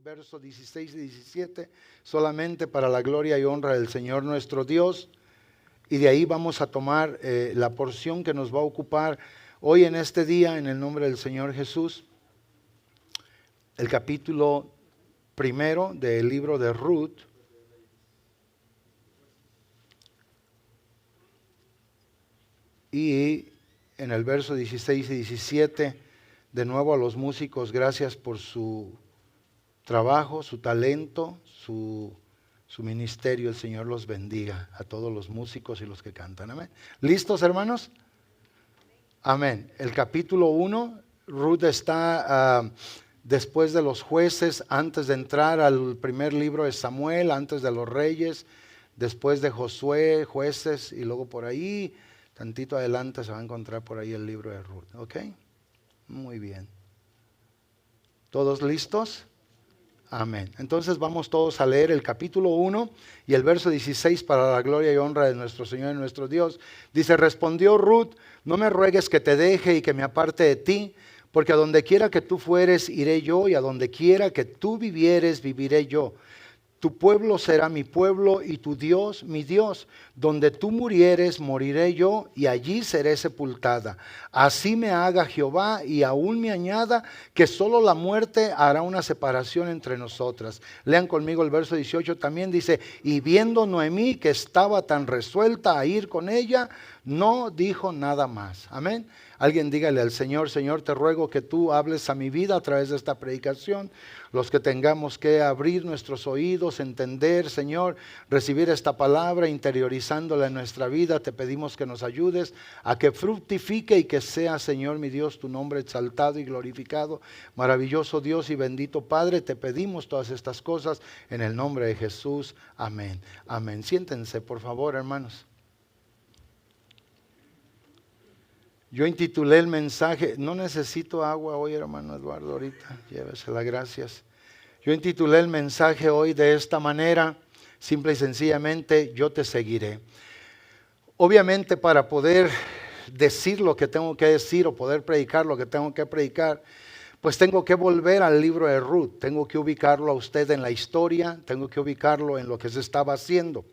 versos 16 y 17, solamente para la gloria y honra del Señor nuestro Dios. Y de ahí vamos a tomar la porción que nos va a ocupar hoy en este día, en el nombre del Señor Jesús. El capítulo primero del libro de Ruth. Y en el verso 16 y 17, de nuevo a los músicos, gracias por su trabajo, su talento, su ministerio. El Señor los bendiga a todos los músicos y los que cantan. Amén. ¿Listos, hermanos? Amén. El capítulo 1, Ruth está después de los jueces, antes de entrar al primer libro de Samuel, antes de los reyes, después de Josué, jueces, y luego por ahí, tantito adelante se va a encontrar por ahí el libro de Ruth. ¿Ok? Muy bien. ¿Todos listos? Amén. Entonces vamos todos a leer el capítulo 1 y el verso 16 para la gloria y honra de nuestro Señor y nuestro Dios. Dice: respondió Ruth: no me ruegues que te deje y que me aparte de ti, porque a donde quiera que tú fueres, iré yo, y a donde quiera que tú vivieres, viviré yo. Tu pueblo será mi pueblo y tu Dios mi Dios. Donde tú murieres, moriré yo, y allí seré sepultada. Así me haga Jehová, y aún me añada, que solo la muerte hará una separación entre nosotras. Lean conmigo el verso 18 también. Dice: y viendo Noemí que estaba tan resuelta a ir con ella, no dijo nada más. Amén. Alguien dígale al Señor: Señor, te ruego que tú hables a mi vida a través de esta predicación. Los que tengamos que abrir nuestros oídos, entender, Señor, recibir esta palabra, interiorizándola en nuestra vida, te pedimos que nos ayudes a que fructifique y que sea, Señor mi Dios, tu nombre exaltado y glorificado. Maravilloso Dios y bendito Padre, te pedimos todas estas cosas en el nombre de Jesús. Amén. Amén. Siéntense, por favor, hermanos. Yo intitulé el mensaje, no necesito agua hoy, hermano Eduardo, ahorita, llévesela, gracias. Yo intitulé el mensaje hoy de esta manera, simple y sencillamente: yo te seguiré. Obviamente, para poder decir lo que tengo que decir o poder predicar lo que tengo que predicar, pues tengo que volver al libro de Ruth, tengo que ubicarlo a usted en la historia, tengo que ubicarlo en lo que se estaba haciendo.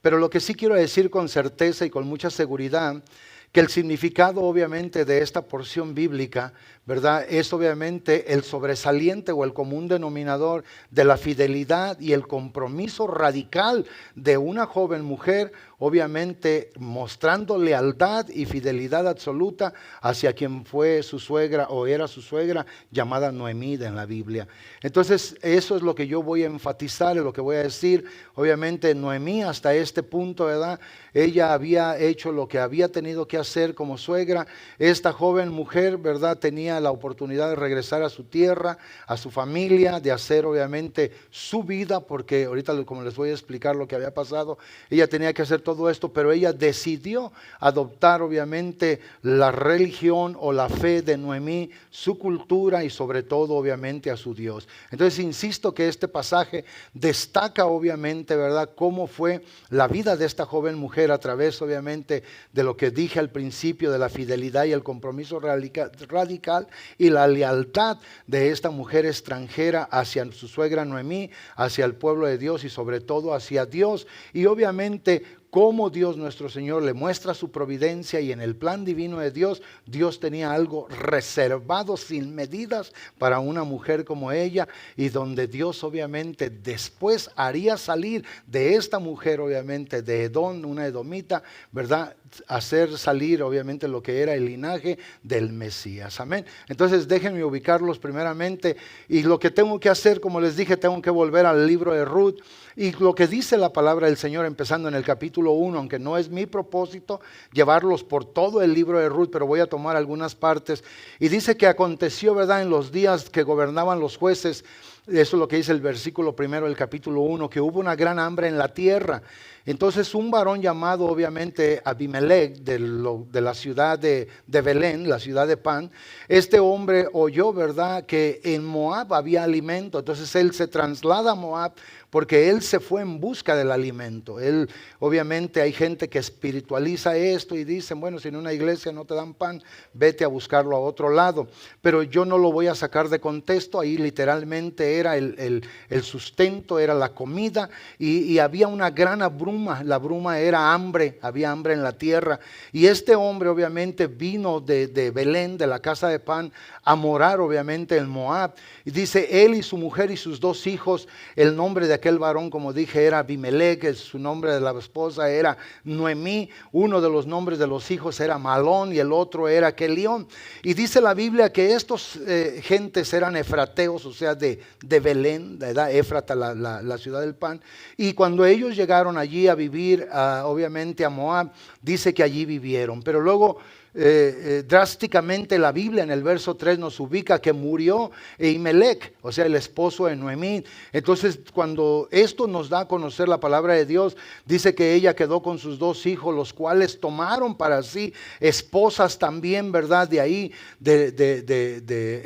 Pero lo que sí quiero decir con certeza y con mucha seguridad, que el significado obviamente de esta porción bíblica, ¿verdad?, es obviamente el sobresaliente o el común denominador de la fidelidad y el compromiso radical de una joven mujer, obviamente mostrando lealtad y fidelidad absoluta hacia quien fue su suegra o era su suegra, llamada Noemí en la Biblia. Entonces eso es lo que yo voy a enfatizar, es lo que voy a decir. Obviamente Noemí hasta este punto, ¿verdad?, ella había hecho lo que había tenido que hacer como suegra. Esta joven mujer, ¿verdad?, tenía la oportunidad de regresar a su tierra, a su familia, de hacer obviamente su vida, porque ahorita como les voy a explicar lo que había pasado, ella tenía que hacer todo esto, pero ella decidió adoptar obviamente la religión o la fe de Noemí, su cultura y sobre todo obviamente a su Dios. Entonces insisto que este pasaje destaca obviamente, ¿verdad?, cómo fue la vida de esta joven mujer a través obviamente de lo que dije al principio, de la fidelidad y el compromiso radical y la lealtad de esta mujer extranjera hacia su suegra Noemí, hacia el pueblo de Dios y sobre todo hacia Dios. Y obviamente cómo Dios nuestro Señor le muestra su providencia, y en el plan divino de Dios, Dios tenía algo reservado sin medidas para una mujer como ella, y donde Dios obviamente después haría salir de esta mujer, obviamente de Edom, una edomita, ¿verdad?, hacer salir obviamente lo que era el linaje del Mesías. Amén. Entonces déjenme ubicarlos primeramente, y lo que tengo que hacer, como les dije, tengo que volver al libro de Ruth. Y lo que dice la palabra del Señor empezando en el capítulo 1, aunque no es mi propósito llevarlos por todo el libro de Ruth, pero voy a tomar algunas partes. Y dice que aconteció, ¿verdad?, en los días que gobernaban los jueces, eso es lo que dice el versículo primero del capítulo 1, que hubo una gran hambre en la tierra. Entonces un varón llamado obviamente Abimelech de la ciudad de Belén, la ciudad de Pan, este hombre oyó, ¿verdad?, que en Moab había alimento. Entonces él se traslada a Moab porque él se fue en busca del alimento. Él, obviamente hay gente que espiritualiza esto y dicen, bueno, si en una iglesia no te dan pan, vete a buscarlo a otro lado. Pero yo no lo voy a sacar de contexto. Ahí literalmente que era el sustento, era la comida, y había una gran bruma. La bruma era hambre, había hambre en la tierra. Y este hombre obviamente vino de Belén, de la casa de pan, a morar obviamente en Moab. Y dice, él y su mujer y sus 2 hijos, el nombre de aquel varón, como dije, era Abimelech, su nombre de la esposa era Noemí, uno de los nombres de los hijos era Malón y el otro era Kelión. Y dice la Biblia que estos gentes eran efrateos, o sea, de Belén, de edad Éfrata, la ciudad del pan. Y cuando ellos llegaron allí a vivir, obviamente a Moab, dice que allí vivieron. Pero luego drásticamente la Biblia en el verso 3 nos ubica que murió Abimelech, o sea, el esposo de Noemí. Entonces, cuando esto nos da a conocer la palabra de Dios, dice que ella quedó con sus 2 hijos, los cuales tomaron para sí esposas también, ¿verdad? De ahí,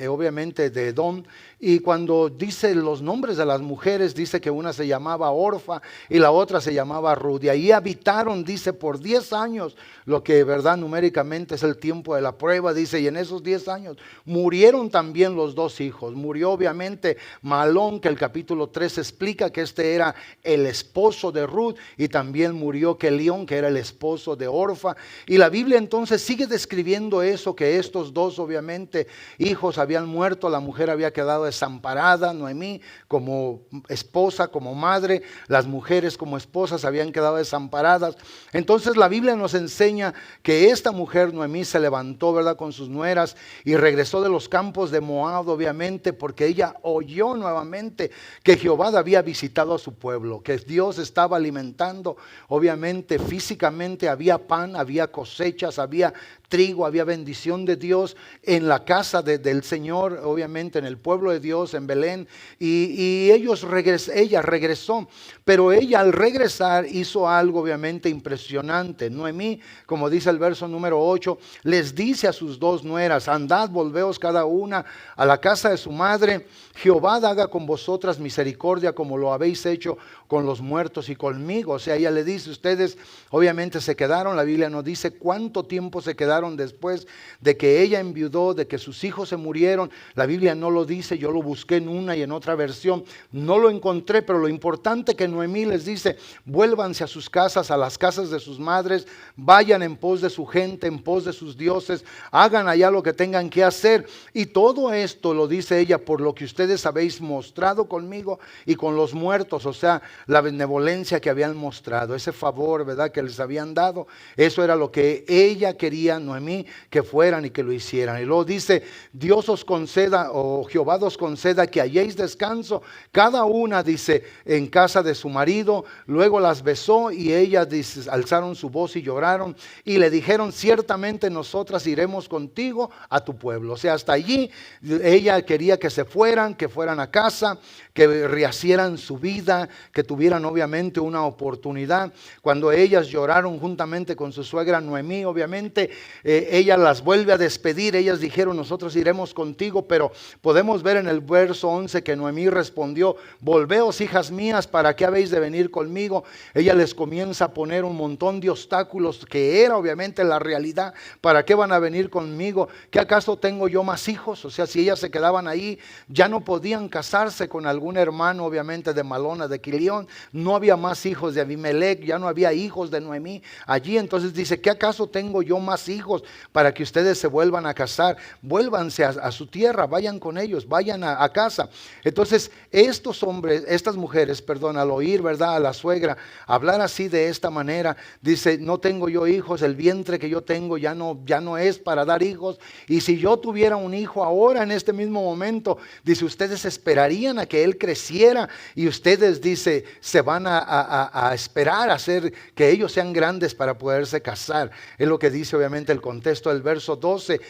obviamente de Edom. Y cuando dice los nombres de las mujeres, dice que una se llamaba Orfa y la otra se llamaba Ruth. Y ahí habitaron, dice, por 10 años, lo que verdad numéricamente es el tiempo de la prueba, dice, y en esos 10 años murieron también los 2 hijos. Murió obviamente Malón, que el capítulo 3 explica que este era el esposo de Ruth, y también murió Kelión, que era el esposo de Orfa. Y la Biblia entonces sigue describiendo eso, que estos 2 obviamente hijos habían muerto, la mujer había quedado desamparada, Noemí como esposa, como madre, las mujeres como esposas habían quedado desamparadas. Entonces la Biblia nos enseña que esta mujer Noemí se levantó, ¿verdad?, con sus nueras y regresó de los campos de Moab, obviamente, porque ella oyó nuevamente que Jehová había visitado a su pueblo, que Dios estaba alimentando, obviamente físicamente había pan, había cosechas, había trigo, había bendición de Dios en la casa del Señor, obviamente en el pueblo de Dios, en Belén, y ella regresó, pero ella al regresar hizo algo obviamente impresionante. Noemí, como dice el verso número 8, les dice a sus 2 nueras, andad, volveos cada una a la casa de su madre, Jehová haga con vosotras misericordia como lo habéis hecho con los muertos y conmigo. O sea, ella le dice, ustedes obviamente se quedaron, la Biblia nos dice cuánto tiempo se quedaron después de que ella enviudó, de que sus hijos se murieron. La Biblia no lo dice, yo lo busqué en una y en otra versión, no lo encontré, pero lo importante que Noemí les dice, vuélvanse a sus casas, a las casas de sus madres, vayan en pos de su gente, en pos de sus dioses, hagan allá lo que tengan que hacer. Y todo esto lo dice ella por lo que ustedes habéis mostrado conmigo y con los muertos, o sea, la benevolencia que habían mostrado, ese favor, ¿verdad?, que les habían dado. Eso era lo que ella quería, Noemí, que fueran y que lo hicieran. Y luego dice, Dios os conceda, o Jehová os conceda que halléis descanso, cada una, dice, en casa de su marido. Luego las besó y ellas, dice, alzaron su voz y lloraron y le dijeron, ciertamente nosotras iremos contigo a tu pueblo. O sea, hasta allí ella quería que se fueran a casa, que rehacieran su vida, que tuvieran obviamente una oportunidad. Cuando ellas lloraron juntamente con su suegra Noemí, obviamente ella las vuelve a despedir. Ellas dijeron, nosotros iremos contigo, pero podemos ver en el verso 11 que Noemí respondió, volveos, hijas mías, ¿para qué habéis de venir conmigo? Ella les comienza a poner un montón de obstáculos, que era obviamente la realidad. ¿Para qué van a venir conmigo? ¿Qué acaso tengo yo más hijos? O sea, si ellas se quedaban ahí, ya no podían casarse con algún hermano obviamente de Malona, de Kilión. No había más hijos de Abimelech, ya no había hijos de Noemí allí. Entonces dice, ¿qué acaso tengo yo más hijos para que ustedes se vuelvan a casar? Vuélvanse a su tierra, vayan con ellos, vayan a casa. Entonces estas mujeres, al oír, ¿verdad?, a la suegra hablar así de esta manera, dice, no tengo yo hijos, el vientre que yo tengo ya no es para dar hijos, y si yo tuviera un hijo ahora en este mismo momento, dice, ustedes esperarían a que él creciera, y ustedes, dice, se van a esperar a hacer que ellos sean grandes para poderse casar. Es lo que dice obviamente el contexto del verso 13,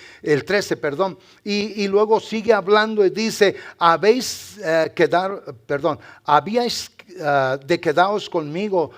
y luego sigue hablando y dice, habíais de quedaos conmigo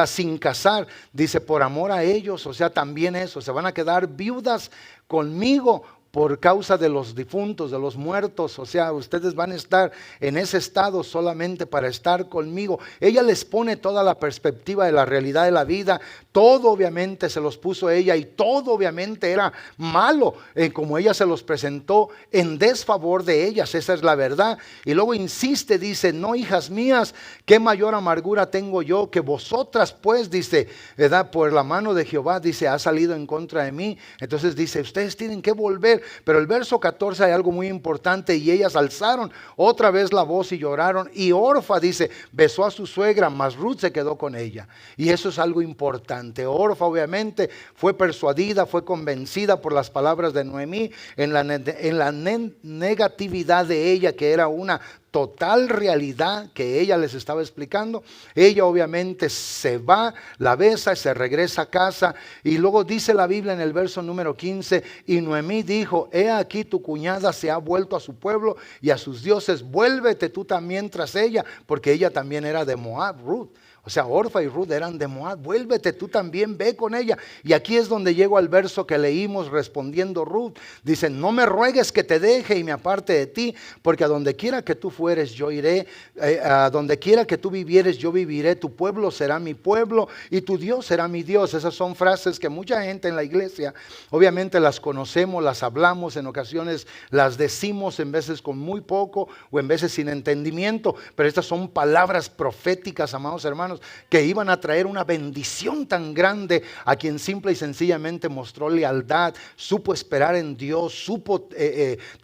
sin casar, dice, por amor a ellos. O sea, también eso, se van a quedar viudas conmigo por causa de los difuntos, de los muertos. O sea, ustedes van a estar en ese estado solamente para estar conmigo. Ella les pone toda la perspectiva de la realidad de la vida. Todo obviamente se los puso ella y todo obviamente era malo, como ella se los presentó en desfavor de ellas. Esa es la verdad. Y luego insiste, dice: no, hijas mías, qué mayor amargura tengo yo que vosotras, pues, dice, ¿verdad? Por la mano de Jehová, dice, ha salido en contra de mí. Entonces dice, ustedes tienen que volver. Pero el verso 14 hay algo muy importante: y ellas alzaron otra vez la voz y lloraron. Y Orfa, dice, besó a su suegra, mas Ruth se quedó con ella. Y eso es algo importante. Orfa obviamente fue persuadida, fue convencida por las palabras de Noemí en la negatividad de ella, que era una total realidad que ella les estaba explicando. Ella obviamente se va, la besa, se regresa a casa. Y luego dice la Biblia en el verso número 15: y Noemí dijo: he aquí tu cuñada se ha vuelto a su pueblo y a sus dioses, vuélvete tú también tras ella, porque ella también era de Moab, Ruth. O sea, Orfa y Ruth eran de Moab. Vuélvete tú también, ve con ella. Y aquí es donde llego al verso que leímos respondiendo Ruth. Dice: no me ruegues que te deje y me aparte de ti, porque a donde quiera que tú fueres yo iré, a donde quiera que tú vivieres yo viviré, tu pueblo será mi pueblo y tu Dios será mi Dios. Esas son frases que mucha gente en la iglesia obviamente las conocemos, las hablamos, en ocasiones las decimos, en veces con muy poco o en veces sin entendimiento, pero estas son palabras proféticas, amados hermanos, que iban a traer una bendición tan grande a quien simple y sencillamente mostró lealtad, supo esperar en Dios, supo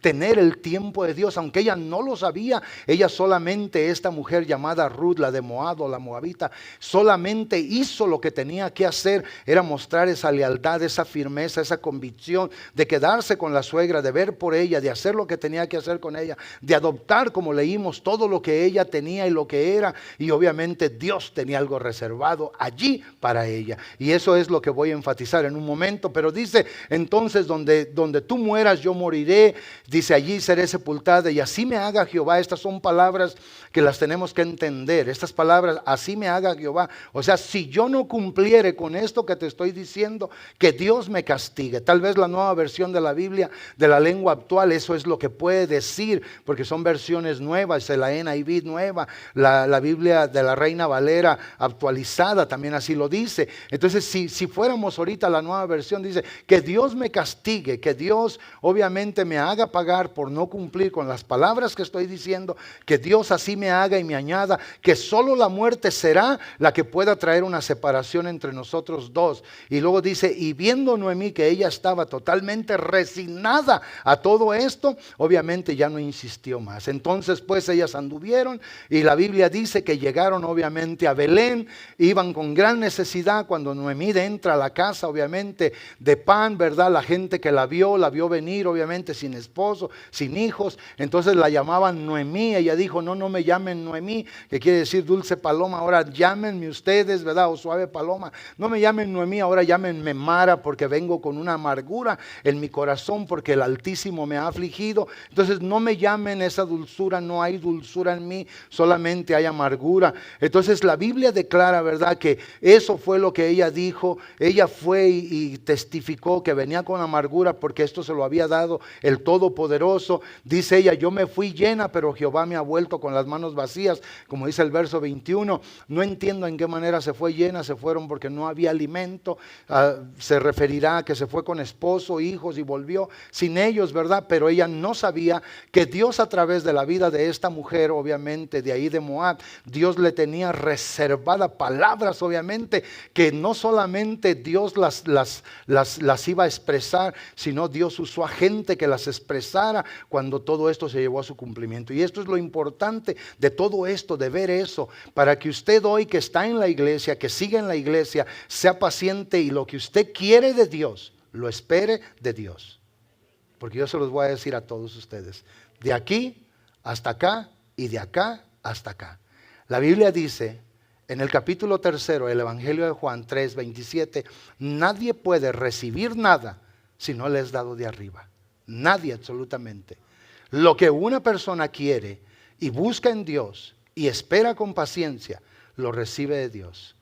tener el tiempo de Dios, aunque ella no lo sabía. Ella solamente, esta mujer llamada Ruth, la de Moab o la moabita, solamente hizo lo que tenía que hacer, era mostrar esa lealtad, esa firmeza, esa convicción de quedarse con la suegra, de ver por ella, de hacer lo que tenía que hacer con ella, de adoptar, como leímos, todo lo que ella tenía y lo que era. Y obviamente Dios tenía algo reservado allí para ella, y eso es lo que voy a enfatizar en un momento. Pero dice entonces: donde tú mueras yo moriré, dice, allí seré sepultada, y así me haga Jehová. Estas son palabras que las tenemos que entender, estas palabras: así me haga Jehová. O sea, si yo no cumpliere con esto que te estoy diciendo, que Dios me castigue. Tal vez la nueva versión de la Biblia, de la lengua actual, eso es lo que puede decir, porque son versiones nuevas, la NIV nueva, la Biblia de la Reina Valera actualizada también así lo dice. Entonces, si fuéramos ahorita a la nueva versión, dice que Dios me castigue, que Dios obviamente me haga pagar por no cumplir con las palabras que estoy diciendo, que Dios así me haga y me añada que solo la muerte será la que pueda traer una separación entre nosotros dos. Y luego dice: y viendo Noemí que ella estaba totalmente resignada a todo esto, obviamente ya no insistió más. Entonces pues ellas anduvieron, y la Biblia dice que llegaron obviamente a Belén. Iban con gran necesidad. Cuando Noemí entra a la casa obviamente de pan, ¿verdad? La gente que la vio venir obviamente sin esposo, sin hijos, entonces la llamaban Noemí. Ella dijo: no me llamen Noemí, que quiere decir dulce paloma, ahora llámenme ustedes, ¿verdad? O suave paloma. No me llamen Noemí, ahora llámenme Mara, porque vengo con una amargura en mi corazón, porque el Altísimo me ha afligido. Entonces no me llamen esa dulzura, no hay dulzura en mí, solamente hay amargura. Entonces la Biblia declara, ¿verdad?, que eso fue lo que ella dijo. Ella fue y testificó que venía con amargura porque esto se lo había dado el Todopoderoso. Dice ella: yo me fui llena, pero Jehová me ha vuelto con las manos vacías, como dice el verso 21. No entiendo en qué manera se fue llena. Se fueron porque no había alimento. Se referirá a que se fue con esposo, hijos, y volvió sin ellos, ¿verdad? Pero ella no sabía que Dios, a través de la vida de esta mujer, obviamente de ahí de Moab, Dios le tenía reservada palabras, obviamente, que no solamente Dios las iba a expresar, sino Dios usó a gente que las expresara cuando todo esto se llevó a su cumplimiento. Y esto es lo importante de todo esto, de ver eso, para que usted hoy, que está en la iglesia, que sigue en la iglesia, sea paciente y lo que usted quiere de Dios, lo espere de Dios. Porque yo se los voy a decir a todos ustedes: de aquí hasta acá y de acá hasta acá. La Biblia dice en el capítulo 3 del Evangelio de Juan 3:27: nadie puede recibir nada si no le es dado de arriba. Nadie, absolutamente. Lo que una persona quiere y busca en Dios y espera con paciencia, lo recibe de Dios.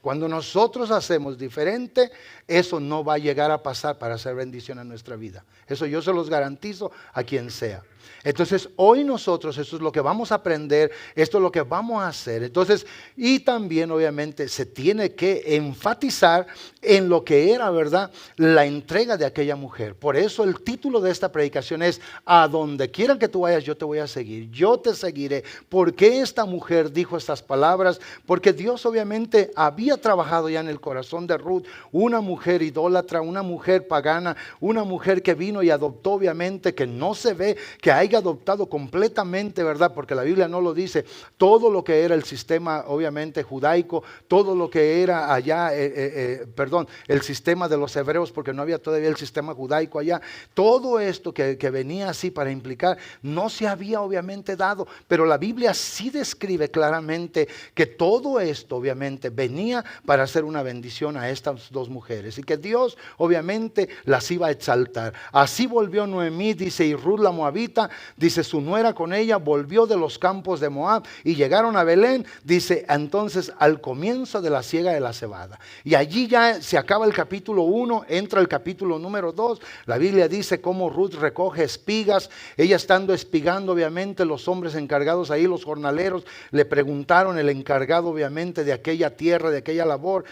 Cuando nosotros hacemos diferente, eso no va a llegar a pasar para hacer bendición a nuestra vida. Eso yo se los garantizo a quien sea. Entonces hoy nosotros esto es lo que vamos a aprender, esto es lo que vamos a hacer. Entonces, y también obviamente se tiene que enfatizar en lo que era, ¿verdad?, la entrega de aquella mujer. Por eso el título de esta predicación es: a donde quiera que tú vayas, yo te voy a seguir, yo te seguiré. ¿Por qué esta mujer dijo estas palabras? Porque Dios obviamente había trabajado ya en el corazón de Ruth, una mujer idólatra, una mujer pagana, una mujer que vino y adoptó, obviamente, que no se ve que haya adoptado completamente, ¿verdad? Porque la Biblia no lo dice, todo lo que era el sistema obviamente judaico, todo lo que era allá, el sistema de los hebreos, porque no había todavía el sistema judaico allá, todo esto que venía así para implicar, no se había obviamente dado, pero la Biblia sí describe claramente que todo esto obviamente venía para hacer una bendición a estas dos mujeres y que Dios obviamente las iba a exaltar. Así volvió Noemí, dice, y Ruth la moabita, dice, su nuera con ella volvió de los campos de Moab y llegaron a Belén, dice, entonces al comienzo de la siega de la cebada. Y allí ya se acaba el capítulo 1, entra el capítulo número 2. La Biblia dice cómo Ruth recoge espigas, ella estando espigando, obviamente los hombres encargados ahí, los jornaleros, le preguntaron, el encargado obviamente de aquella tierra, de aquella labor,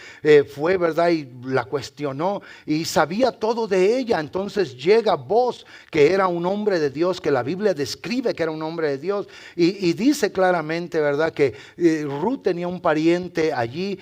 fue, ¿verdad?, y la cuestionó y sabía todo de ella. Entonces llega Boaz, que era un hombre de Dios, que la Biblia describe que era un hombre de Dios, y dice claramente, ¿verdad?, que Ruth tenía un pariente allí,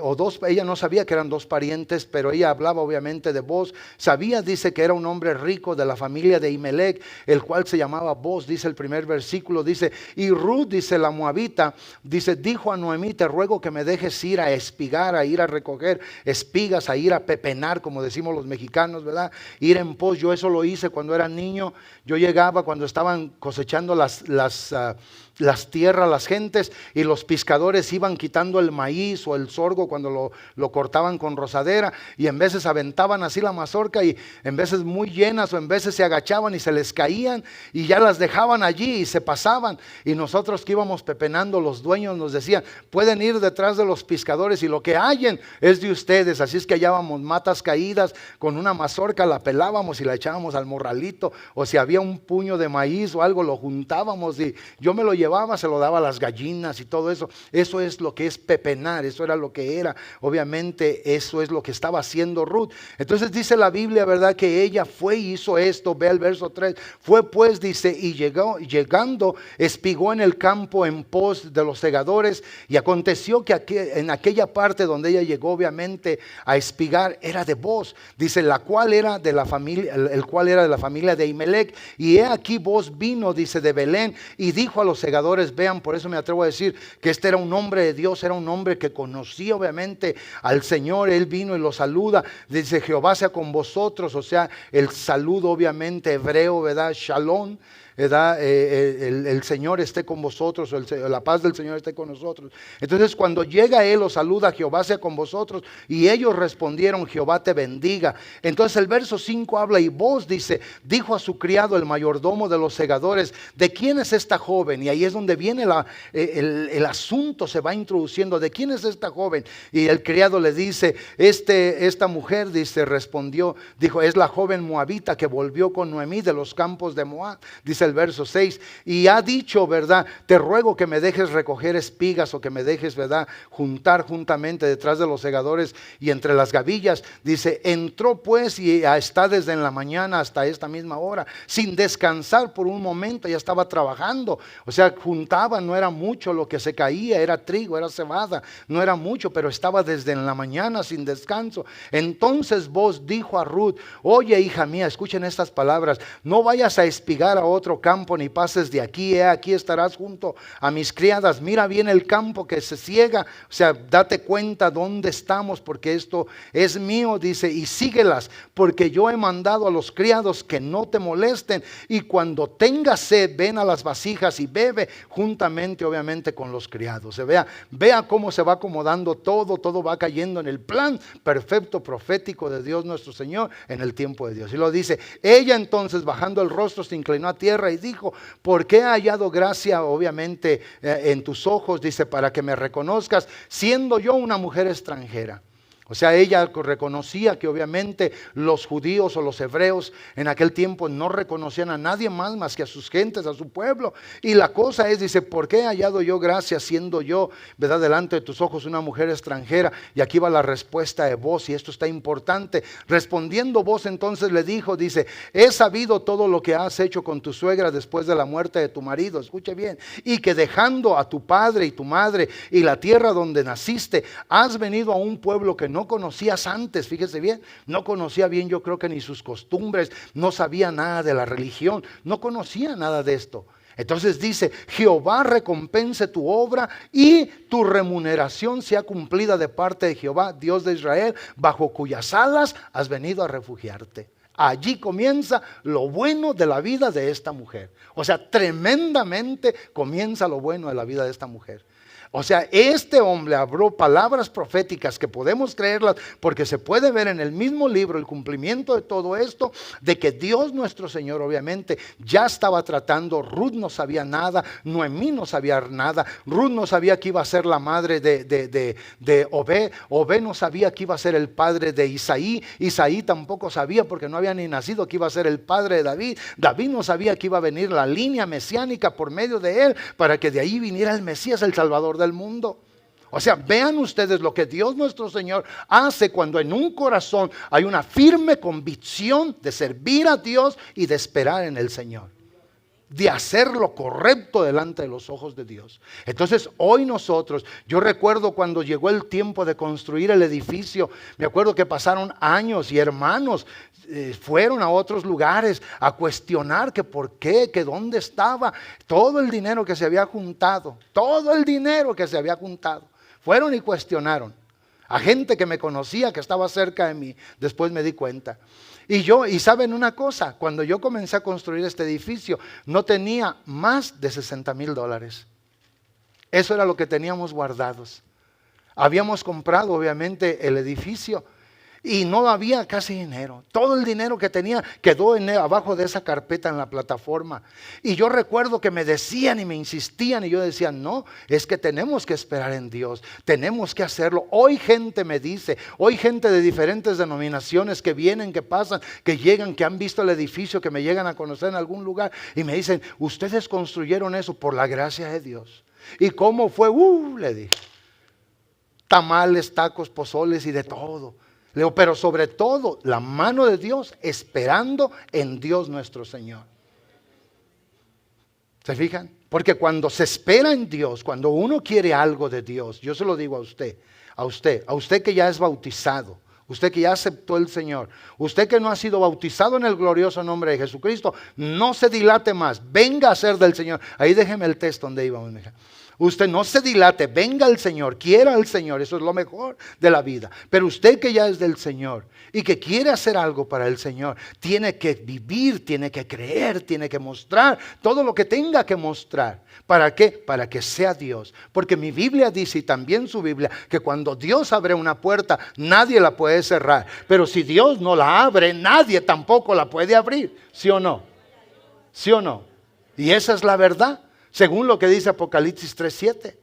o dos, ella no sabía que eran dos parientes, pero ella hablaba obviamente de Boaz, sabía, dice, que era un hombre rico de la familia de Imelec, el cual se llamaba Boaz, dice el primer versículo, dice, y Ruth, dice, la moabita, dice, dijo a Noemí, te ruego que me dejes ir a espigar, a ir a recoger espigas, a ir a pepenar, como decimos los mexicanos, ¿verdad?, ir en pos. Yo eso lo hice cuando era niño. Yo llegaba cuando estaban cosechando las tierras, las gentes, y los pescadores iban quitando el maíz o el sorgo cuando lo cortaban con rozadera, y en veces aventaban así la mazorca, y en veces muy llenas, o en veces se agachaban y se les caían y ya las dejaban allí y se pasaban, y nosotros que íbamos pepenando, los dueños nos decían, pueden ir detrás de los pescadores y lo que hallen es de ustedes. Así es que hallábamos matas caídas, con una mazorca la pelábamos y la echábamos al morralito, o si había un puño de maíz o algo, lo juntábamos, y yo me lo llevaba, se lo daba a las gallinas y todo eso. Eso es lo que es pepenar, eso era lo que era, obviamente eso es lo que estaba haciendo Ruth. Entonces dice la Biblia, ¿verdad?, que ella fue y hizo esto. Ve al verso 3, fue pues, dice, y llegando, espigó en el campo en pos de los segadores, y aconteció que en aquella parte donde ella llegó obviamente a espigar era de Boaz, dice, la cual era de la familia, el cual era de la familia de Imelec, y he aquí Boaz vino, dice, de Belén, y dijo a los segadores, vean, por eso me atrevo a decir que este era un hombre de Dios, era un hombre que conocía obviamente al Señor. Él vino y lo saluda, dice, Jehová sea con vosotros, o sea, el saludo obviamente hebreo, ¿verdad?, shalom, ¿verdad? El Señor esté con vosotros, la paz del Señor esté con nosotros. Entonces cuando llega él, los saluda, Jehová sea con vosotros, y ellos respondieron, Jehová te bendiga. Entonces el verso 5 habla, y Boaz, dice, dijo a su criado, el mayordomo de los segadores, ¿de quién es esta joven? Y ahí es donde viene el asunto, se va introduciendo, ¿de quién es esta joven? Y el criado le dice, esta mujer, dice, respondió, dijo, es la joven moabita que volvió con Noemí de los campos de Moab, dice el verso 6, y ha dicho, ¿verdad?, te ruego que me dejes recoger espigas, o que me dejes, ¿verdad?, juntar juntamente detrás de los segadores y entre las gavillas. Dice, entró pues y está desde en la mañana hasta esta misma hora, sin descansar por un momento, ya estaba trabajando. O sea, juntaban, no era mucho lo que se caía, era trigo, era cebada, no era mucho, pero estaba desde en la mañana sin descanso. Entonces Boaz dijo a Ruth, oye, hija mía, escuchen estas palabras, no vayas a espigar a otro campo, ni pases de aquí, aquí estarás junto a mis criadas, mira bien el campo que se ciega, o sea, date cuenta dónde estamos, porque esto es mío, dice, y síguelas, porque yo he mandado a los criados que no te molesten, y cuando tengas sed, ven a las vasijas y bebe juntamente, obviamente, con los criados. Vea cómo se va acomodando todo va cayendo en el plan perfecto profético de Dios nuestro Señor en el tiempo de Dios. Y lo dice, ella entonces bajando el rostro se inclinó a tierra tierra y dijo, ¿por qué he hallado gracia obviamente en tus ojos? Dice, para que me reconozcas siendo yo una mujer extranjera. O sea, ella reconocía que obviamente los judíos o los hebreos en aquel tiempo no reconocían a nadie más que a sus gentes, a su pueblo. Y la cosa es, dice, ¿por qué he hallado yo gracia siendo yo, verdad, delante de tus ojos una mujer extranjera? Y aquí va la respuesta de Booz, y esto está importante. Respondiendo Booz entonces le dijo, dice, he sabido todo lo que has hecho con tu suegra después de la muerte de tu marido, escuche bien, y que dejando a tu padre y tu madre y la tierra donde naciste, has venido a un pueblo que no conocías antes, fíjese bien, no conocía bien, yo creo que ni sus costumbres, no sabía nada de la religión, no conocía nada de esto. Entonces dice, Jehová recompense tu obra y tu remuneración sea cumplida de parte de Jehová, Dios de Israel, bajo cuyas alas has venido a refugiarte. Allí comienza lo bueno de la vida de esta mujer. O sea, tremendamente comienza lo bueno de la vida de esta mujer. O sea, este hombre habló palabras proféticas que podemos creerlas porque se puede ver en el mismo libro el cumplimiento de todo esto, de que Dios nuestro Señor obviamente ya estaba tratando. Ruth no sabía nada, Noemí no sabía nada, Ruth no sabía que iba a ser la madre de Obed, Obed no sabía que iba a ser el padre de Isaí, Isaí tampoco sabía porque no había ni nacido que iba a ser el padre de David, David no sabía que iba a venir la línea mesiánica por medio de él para que de ahí viniera el Mesías, el Salvador del mundo. O sea, vean ustedes lo que Dios nuestro Señor hace cuando en un corazón hay una firme convicción de servir a Dios y de esperar en el Señor, de hacer lo correcto delante de los ojos de Dios. Entonces hoy nosotros, yo recuerdo cuando llegó el tiempo de construir el edificio, me acuerdo que pasaron años y hermanos fueron a otros lugares a cuestionar que por qué, que dónde estaba todo el dinero que se había juntado, todo el dinero que se había juntado. Fueron y cuestionaron a gente que me conocía, que estaba cerca de mí. Después me di cuenta. Y saben una cosa, cuando yo comencé a construir este edificio, no tenía más de $60,000. Eso era lo que teníamos guardados. Habíamos comprado obviamente el edificio y no había casi dinero. Todo el dinero que tenía quedó abajo de esa carpeta en la plataforma. Y yo recuerdo que me decían y me insistían y yo decía, no, es que tenemos que esperar en Dios, tenemos que hacerlo. Hoy gente me dice, hoy gente de diferentes denominaciones que vienen, que pasan, que llegan, que han visto el edificio, que me llegan a conocer en algún lugar y me dicen, ustedes construyeron eso por la gracia de Dios. ¿Y cómo fue? Le dije, tamales, tacos, pozoles y de todo. Le digo, pero sobre todo la mano de Dios, esperando en Dios nuestro Señor. ¿Se fijan? Porque cuando se espera en Dios, cuando uno quiere algo de Dios, yo se lo digo a usted que ya es bautizado, usted que ya aceptó el Señor, usted que no ha sido bautizado en el glorioso nombre de Jesucristo, no se dilate más, venga a ser del Señor. Ahí déjeme el texto donde íbamos, mija. Usted no se dilate, venga al Señor, quiera al Señor, eso es lo mejor de la vida. Pero usted que ya es del Señor y que quiere hacer algo para el Señor, tiene que vivir, tiene que creer, tiene que mostrar todo lo que tenga que mostrar. ¿Para qué? Para que sea Dios. Porque mi Biblia dice, y también su Biblia, que cuando Dios abre una puerta, nadie la puede cerrar. Pero si Dios no la abre, nadie tampoco la puede abrir. ¿Sí o no? ¿Sí o no? Y esa es la verdad. Según lo que dice Apocalipsis 3:7.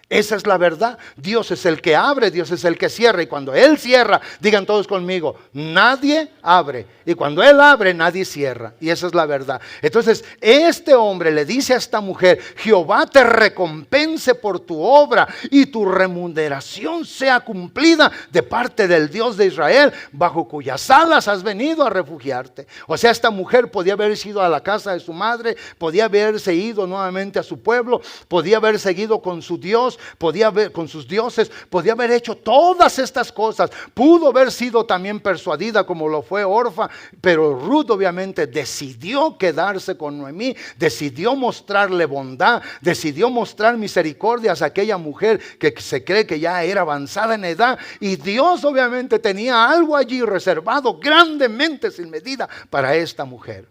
Esa es la verdad. Dios es el que abre, Dios es el que cierra. Y cuando Él cierra, digan todos conmigo, nadie abre. Y cuando Él abre, nadie cierra. Y esa es la verdad. Entonces, este hombre le dice a esta mujer, Jehová te recompense por tu obra y tu remuneración sea cumplida de parte del Dios de Israel, bajo cuyas alas has venido a refugiarte. O sea, esta mujer podía haberse ido a la casa de su madre, podía haberse ido nuevamente a su pueblo, podía haber seguido con su Dios, podía haber con sus dioses, podía haber hecho todas estas cosas, pudo haber sido también persuadida como lo fue Orfa, pero Ruth obviamente decidió quedarse con Noemí, decidió mostrarle bondad, decidió mostrar misericordia a aquella mujer que se cree que ya era avanzada en edad, y Dios obviamente tenía algo allí reservado grandemente sin medida para esta mujer.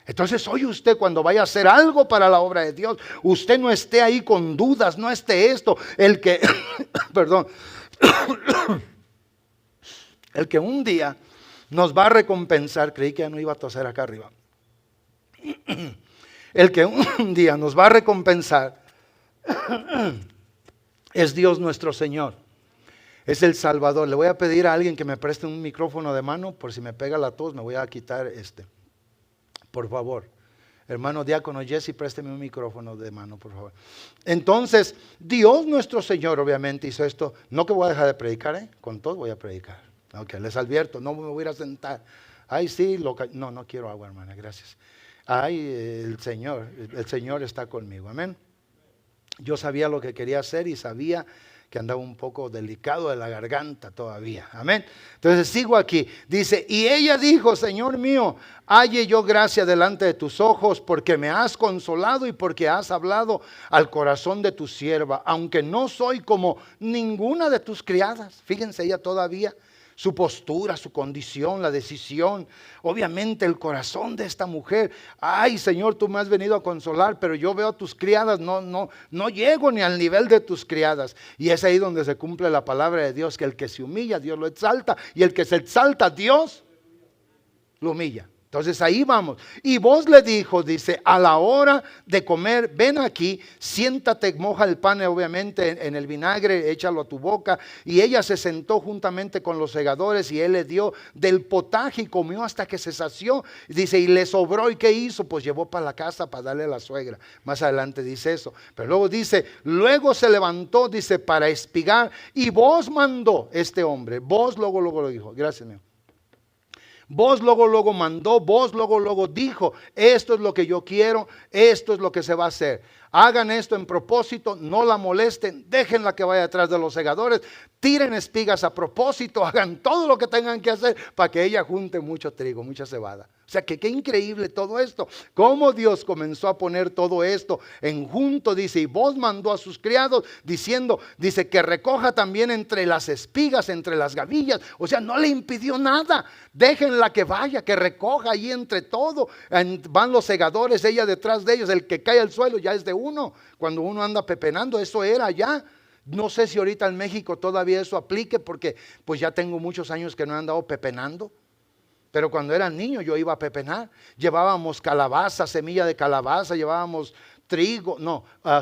Entonces hoy usted cuando vaya a hacer algo para la obra de Dios, usted no esté ahí con dudas, no esté esto, el que, perdón, el que un día nos va a recompensar, creí que ya no iba a toser acá arriba, El que un día nos va a recompensar es Dios nuestro Señor. Es el Salvador. Le voy a pedir a alguien que me preste un micrófono de mano, por si me pega la tos, me voy a quitar este. Por favor. Hermano diácono Jesse, présteme un micrófono de mano, por favor. Entonces, Dios nuestro Señor obviamente hizo esto. No que voy a dejar de predicar, con todo voy a predicar. Ok, les advierto, no me voy a ir a sentar. Ay, sí, no quiero agua, hermana, gracias. Ay, el Señor está conmigo, amén. Yo sabía lo que quería hacer y sabía que andaba un poco delicado de la garganta todavía, amén. Entonces sigo aquí, dice, y ella dijo, Señor mío, halle yo gracia delante de tus ojos, porque me has consolado y porque has hablado al corazón de tu sierva, aunque no soy como ninguna de tus criadas. Fíjense ella todavía, su postura, su condición, la decisión, obviamente el corazón de esta mujer. Ay, Señor, tú me has venido a consolar, pero yo veo a tus criadas, no llego ni al nivel de tus criadas. Y es ahí donde se cumple la palabra de Dios, que el que se humilla, Dios lo exalta, y el que se exalta, Dios lo humilla. Entonces ahí vamos. Y vos le dijo, dice, a la hora de comer, ven aquí, siéntate, moja el pan obviamente en el vinagre, échalo a tu boca. Y ella se sentó juntamente con los segadores y él le dio del potaje y comió hasta que se sació. Dice, y le sobró, ¿y qué hizo? Pues llevó para la casa para darle a la suegra. Más adelante dice eso. Pero luego dice, luego se levantó, dice, para espigar. Y vos mandó este hombre, vos luego lo dijo, gracias mío. Vos luego mandó, vos luego dijo, esto es lo que yo quiero, esto es lo que se va a hacer. Hagan esto en propósito, no la molesten, déjenla que vaya atrás de los segadores, tiren espigas a propósito, hagan todo lo que tengan que hacer para que ella junte mucho trigo, mucha cebada. O sea, que qué increíble todo esto. Cómo Dios comenzó a poner todo esto en junto, dice, y vos mandó a sus criados diciendo, dice, que recoja también entre las espigas, entre las gavillas. O sea, no le impidió nada. Déjenla que vaya, que recoja ahí entre todo. Van los segadores, ella detrás de ellos. El que cae al suelo ya es de uno. Cuando uno anda pepenando, eso era allá. No sé si ahorita en México todavía eso aplique, porque pues ya tengo muchos años que no he andado pepenando. Pero cuando era niño yo iba a pepenar. Llevábamos calabaza, semilla de calabaza, llevábamos trigo,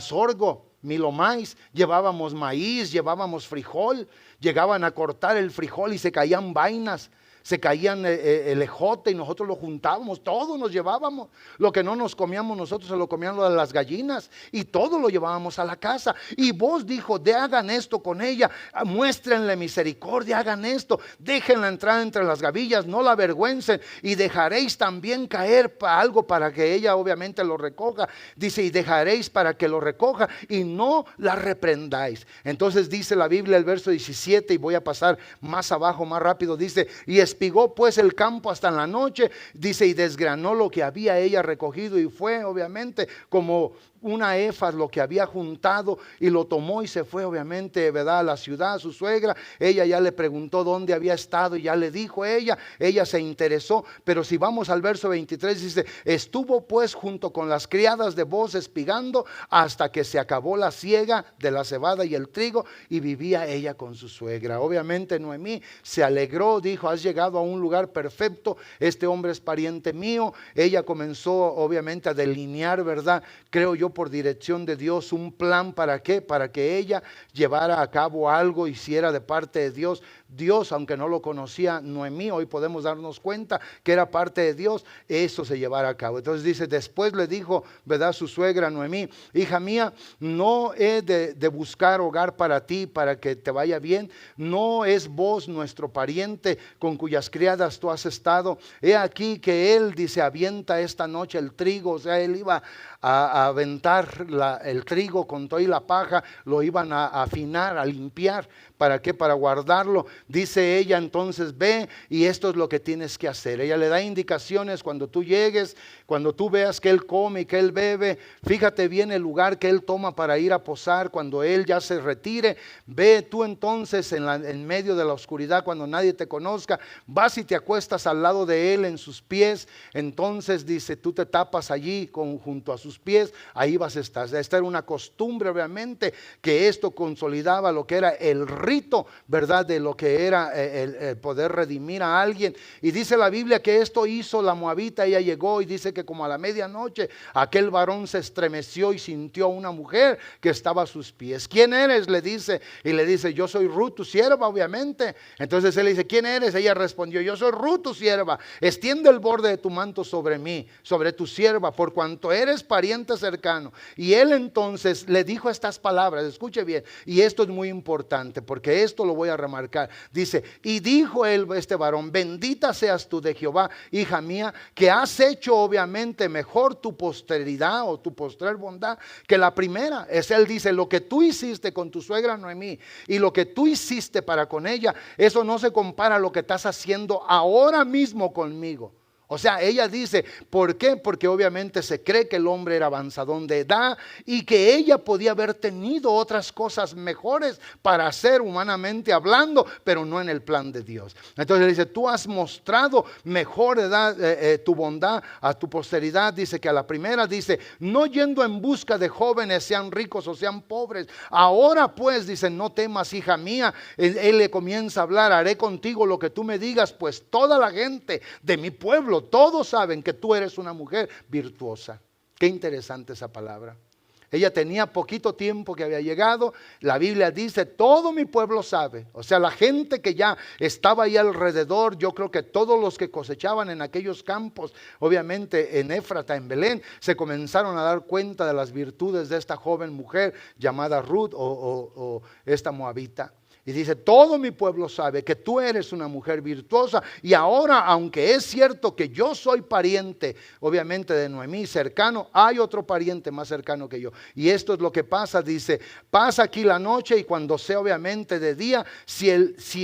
sorgo, milo maíz, llevábamos maíz, llevábamos frijol. Llegaban a cortar el frijol y se caían vainas, se caían el ejote y nosotros lo juntábamos, todo nos llevábamos. Lo que no nos comíamos nosotros se lo comían las gallinas y todo lo llevábamos a la casa. Y vos dijo, hagan esto con ella, muéstrenle misericordia, hagan esto, déjenla entrar entre las gavillas, no la avergüencen y dejaréis también caer algo para que ella obviamente lo recoja. Dice, y dejaréis para que lo recoja y no la reprendáis. Entonces dice la Biblia, el verso 17, y voy a pasar más abajo, más rápido, dice, y espigó pues el campo hasta en la noche, dice, y desgranó lo que había ella recogido y fue obviamente como una efas lo que había juntado y lo tomó y se fue obviamente, ¿verdad?, a la ciudad, a su suegra. Ella ya le preguntó dónde había estado y ya le dijo ella se interesó. Pero si vamos al verso 23 dice, estuvo pues junto con las criadas de vos espigando hasta que se acabó la siega de la cebada y el trigo y vivía ella con su suegra. Obviamente Noemí se alegró, dijo, has llegado a un lugar perfecto, este hombre es pariente mío. Ella comenzó obviamente a delinear, ¿verdad?, creo yo, por dirección de Dios, un plan. ¿Para qué? Para que ella llevara a cabo algo, hiciera de parte de Dios. Dios, aunque no lo conocía Noemí, hoy podemos darnos cuenta que era parte de Dios, eso se llevara a cabo. Entonces dice, después le dijo, ¿verdad?, su suegra Noemí, hija mía, no he de buscar hogar para ti, para que te vaya bien. No es vos nuestro pariente con cuyas criadas tú has estado. He aquí que él, dice, avienta esta noche el trigo. O sea, él iba a aventar el trigo con toda y la paja, lo iban a afinar, a limpiar. ¿Para qué? Para guardarlo. Dice ella, entonces ve y esto es lo que tienes que hacer. Ella le da indicaciones cuando tú llegues, cuando tú veas que él come y que él bebe, fíjate bien el lugar que él toma para ir a posar. Cuando él ya se retire, ve tú entonces en medio de la oscuridad, cuando nadie te conozca, vas y te acuestas al lado de él en sus pies. Entonces dice, tú te tapas allí junto a sus pies, ahí ahí vas a estar. Esta era una costumbre, obviamente, que esto consolidaba lo que era el rito, ¿verdad? De lo que era el poder redimir a alguien. Y dice la Biblia que esto hizo la moabita. Ella llegó y dice que como a la medianoche aquel varón se estremeció y sintió a una mujer que estaba a sus pies. ¿Quién eres?, le dice. Y le dice: yo soy Ruth, tu sierva, obviamente. Entonces él le dice: ¿quién eres? Ella respondió: yo soy Ruth, tu sierva. Extiende el borde de tu manto sobre mí, sobre tu sierva, por cuanto eres pariente cercano. Y él entonces le dijo estas palabras, escuche bien, y esto es muy importante porque esto lo voy a remarcar. Dice: y dijo él, este varón: bendita seas tú de Jehová, hija mía, que has hecho obviamente mejor tu posteridad o tu postrer bondad que la primera. Él dice: lo que tú hiciste con tu suegra Noemí y lo que tú hiciste para con ella, eso no se compara a lo que estás haciendo ahora mismo conmigo. O sea, ella dice: ¿por qué? Porque obviamente se cree que el hombre era avanzadón de edad y que ella podía haber tenido otras cosas mejores para hacer humanamente hablando, pero no en el plan de Dios. Entonces dice: tú has mostrado mejor edad, tu bondad a tu posteridad. Dice que a la primera, dice, no yendo en busca de jóvenes, sean ricos o sean pobres. Ahora pues, dice, no temas, hija mía. Él le comienza a hablar: haré contigo lo que tú me digas, pues toda la gente de mi pueblo, todos saben que tú eres una mujer virtuosa. Qué interesante esa palabra. Ella tenía poquito tiempo que había llegado. La Biblia dice: todo mi pueblo sabe. O sea, la gente que ya estaba ahí alrededor, yo creo que todos los que cosechaban en aquellos campos, obviamente en Éfrata, en Belén, se comenzaron a dar cuenta de las virtudes de esta joven mujer llamada Ruth o esta moabita. Y dice: todo mi pueblo sabe que tú eres una mujer virtuosa. Y ahora, aunque es cierto que yo soy pariente, obviamente, de Noemí, cercano, hay otro pariente más cercano que yo. Y esto es lo que pasa. Dice: pasa aquí la noche, y cuando sea obviamente de día, si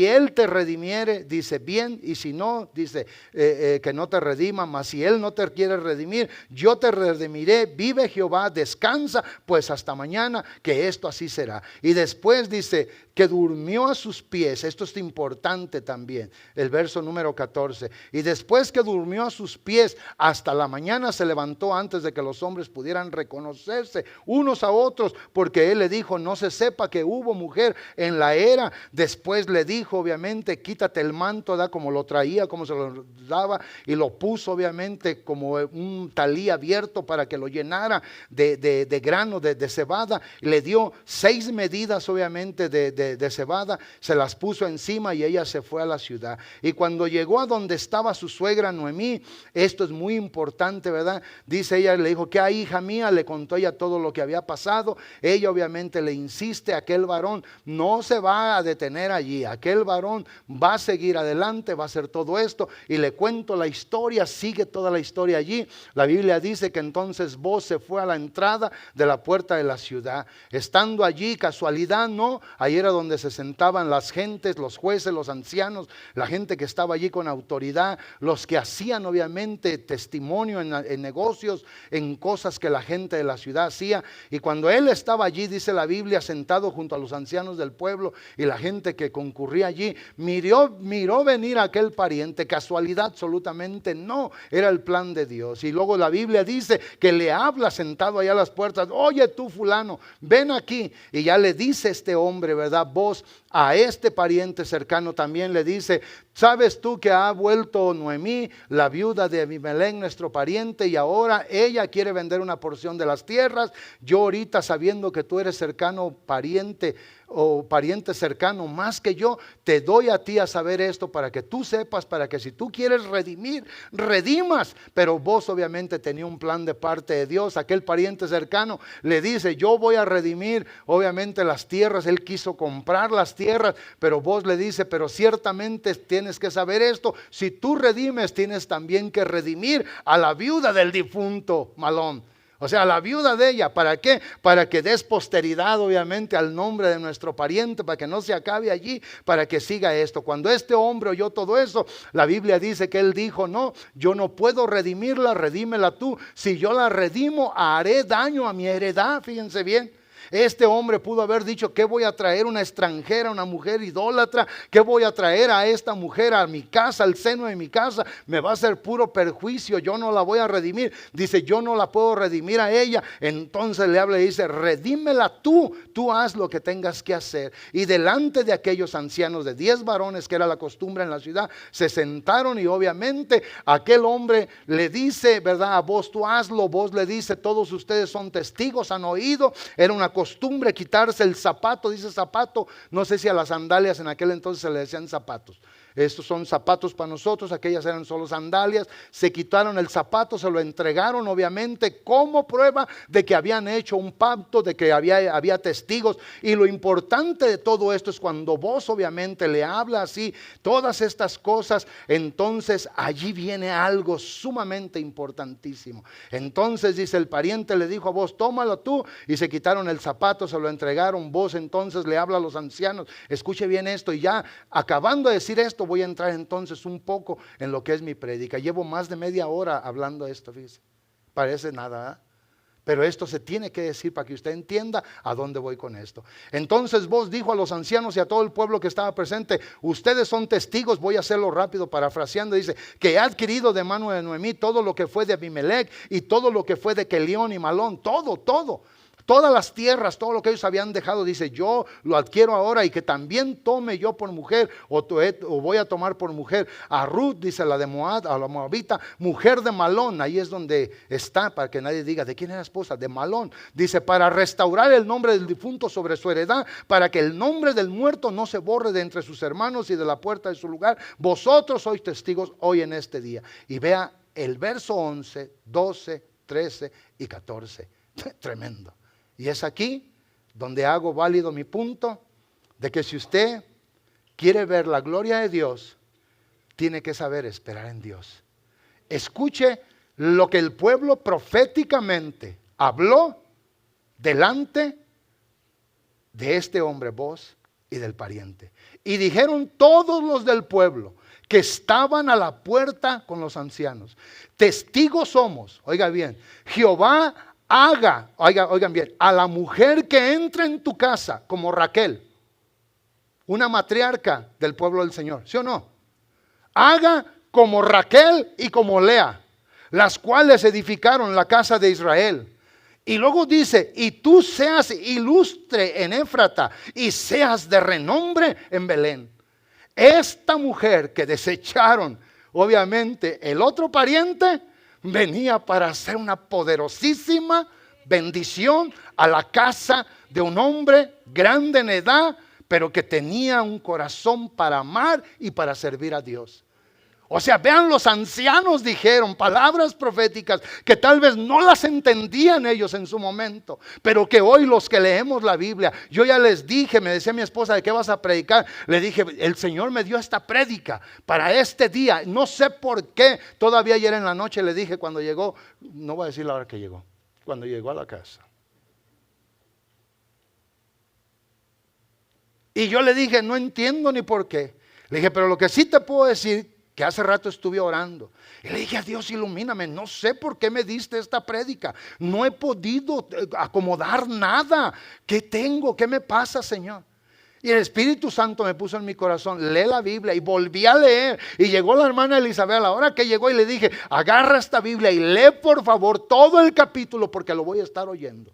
él te redimiere, dice, bien. Y si no, dice que no te redima. Mas si él no te quiere redimir, yo te redimiré. Vive Jehová, descansa pues hasta mañana, que esto así será. Y después dice que durmió a sus pies. Esto es importante también, el verso número 14. Y después que durmió a sus pies hasta la mañana, se levantó antes de que los hombres pudieran reconocerse unos a otros, porque él le dijo: no se sepa que hubo mujer en la era. Después le dijo, obviamente: quítate el manto, da, como lo traía, como se lo daba, y lo puso obviamente como un talí abierto para que lo llenara de grano, de cebada. Le dio 6 medidas obviamente de cebada, se las puso encima y ella se fue a la ciudad. Y cuando llegó a donde estaba su suegra Noemí, esto es muy importante, ¿verdad? Dice, ella le dijo: ¿qué hay, hija mía? Le contó ella todo lo que había pasado. Ella obviamente le insiste: aquel varón no se va a detener allí, aquel varón va a seguir adelante, va a hacer todo esto. Y le cuento la historia, sigue toda la historia allí. La Biblia dice que entonces Boaz se fue a la entrada de la puerta de la ciudad. Estando allí, casualidad, no, ahí era donde se sentaban las gentes, los jueces, los ancianos, la gente que estaba allí con autoridad, los que hacían obviamente testimonio en negocios, en cosas que la gente de la ciudad hacía. Y cuando él estaba allí, dice la Biblia, sentado junto a los ancianos del pueblo y la gente que concurría allí, miró venir a aquel pariente. Casualidad absolutamente no, era el plan de Dios. Y luego la Biblia dice que le habla sentado allá a las puertas: oye tú fulano, ven aquí. Y ya le dice este hombre, ¿verdad? Vos a este pariente cercano también le dice: ¿sabes tú que ha vuelto Noemí, la viuda de Abimelech, nuestro pariente, y ahora ella quiere vender una porción de las tierras? Yo ahorita, sabiendo que tú eres cercano pariente o pariente cercano más que yo, te doy a ti a saber esto para que tú sepas, para que si tú quieres redimir, redimas. Pero vos obviamente tenía un plan de parte de Dios. Aquel pariente cercano le dice: yo voy a redimir obviamente las tierras. Él quiso comprar las tierras, pero vos le dice: pero ciertamente tienes que saber esto, si tú redimes, tienes también que redimir a la viuda del difunto Malón. O sea, la viuda de ella. ¿Para qué? Para que des posteridad obviamente al nombre de nuestro pariente, para que no se acabe allí, para que siga esto. Cuando este hombre oyó todo eso, la Biblia dice que él dijo: no, yo no puedo redimirla, redímela tú. Si yo la redimo, haré daño a mi heredad. Fíjense bien. Este hombre pudo haber dicho: ¿qué voy a traer una extranjera, una mujer idólatra? ¿Qué voy a traer a esta mujer a mi casa, al seno de mi casa? Me va a hacer puro perjuicio, yo no la voy a redimir. Dice: yo no la puedo redimir a ella. Entonces le habla y dice: redímela tú haz lo que tengas que hacer. Y delante de aquellos ancianos, de 10 varones, que era la costumbre en la ciudad, se sentaron, y obviamente aquel hombre le dice, ¿verdad? A vos tú hazlo. Vos le dice: todos ustedes son testigos, han oído. Era una costumbre quitarse el zapato. Dice zapato, no sé si a las sandalias en aquel entonces se le decían zapatos. Estos son zapatos para nosotros, aquellas eran solo sandalias. Se quitaron el zapato, se lo entregaron obviamente como prueba de que habían hecho un pacto, de que había testigos. Y lo importante de todo esto es cuando vos obviamente le hablas así, todas estas cosas, entonces allí viene algo sumamente importantísimo. Entonces dice: el pariente le dijo a vos: tómalo tú. Y se quitaron el zapato, se lo entregaron. Vos entonces le habla a los ancianos. Escuche bien esto. Y ya acabando de decir esto, voy a entrar entonces un poco en lo que es mi prédica. Llevo más de media hora hablando de esto, fíjese. Parece nada, ¿eh? Pero esto se tiene que decir para que usted entienda a dónde voy con esto. Entonces vos dijo a los ancianos y a todo el pueblo que estaba presente: ustedes son testigos. Voy a hacerlo rápido, parafraseando. Dice: que he adquirido de mano de Noemí todo lo que fue de Abimelech y todo lo que fue de Kelión y Malón. Todas las tierras, todo lo que ellos habían dejado. Dice: yo lo adquiero ahora, y que también tome yo por mujer, o voy a tomar por mujer a Ruth, dice la de Moab, a la moabita, mujer de Malón. Ahí es donde está, para que nadie diga: ¿de quién era esposa? De Malón. Dice: para restaurar el nombre del difunto sobre su heredad, para que el nombre del muerto no se borre de entre sus hermanos y de la puerta de su lugar. Vosotros sois testigos hoy en este día. Y vea el verso 11, 12, 13 y 14. Tremendo. Y es aquí donde hago válido mi punto de que si usted quiere ver la gloria de Dios, tiene que saber esperar en Dios. Escuche lo que el pueblo proféticamente habló delante de este hombre, vos, y del pariente. Y dijeron todos los del pueblo que estaban a la puerta con los ancianos: testigos somos, oiga bien, Jehová haga, oigan bien, a la mujer que entre en tu casa, como Raquel, una matriarca del pueblo del Señor, ¿sí o no? Haga como Raquel y como Lea, las cuales edificaron la casa de Israel. Y luego dice: y tú seas ilustre en Éfrata y seas de renombre en Belén. Esta mujer que desecharon, obviamente, el otro pariente, venía para hacer una poderosísima bendición a la casa de un hombre grande en edad, pero que tenía un corazón para amar y para servir a Dios. O sea, vean, los ancianos dijeron palabras proféticas que tal vez no las entendían ellos en su momento, pero que hoy los que leemos la Biblia, yo ya les dije, me decía mi esposa: ¿de qué vas a predicar? Le dije: el Señor me dio esta prédica para este día. No sé por qué. Todavía ayer en la noche le dije, cuando llegó, no voy a decir la hora que llegó, cuando llegó a la casa. Y yo le dije: no entiendo ni por qué. Le dije: pero lo que sí te puedo decir, que hace rato estuve orando y le dije a Dios: ilumíname, no sé por qué me diste esta prédica, no he podido acomodar nada. ¿Qué tengo? ¿Qué me pasa, Señor? Y el Espíritu Santo me puso en mi corazón: lee la Biblia. Y volví a leer, y llegó la hermana Elizabeth a la hora que llegó, y le dije: agarra esta Biblia y lee por favor todo el capítulo, porque lo voy a estar oyendo.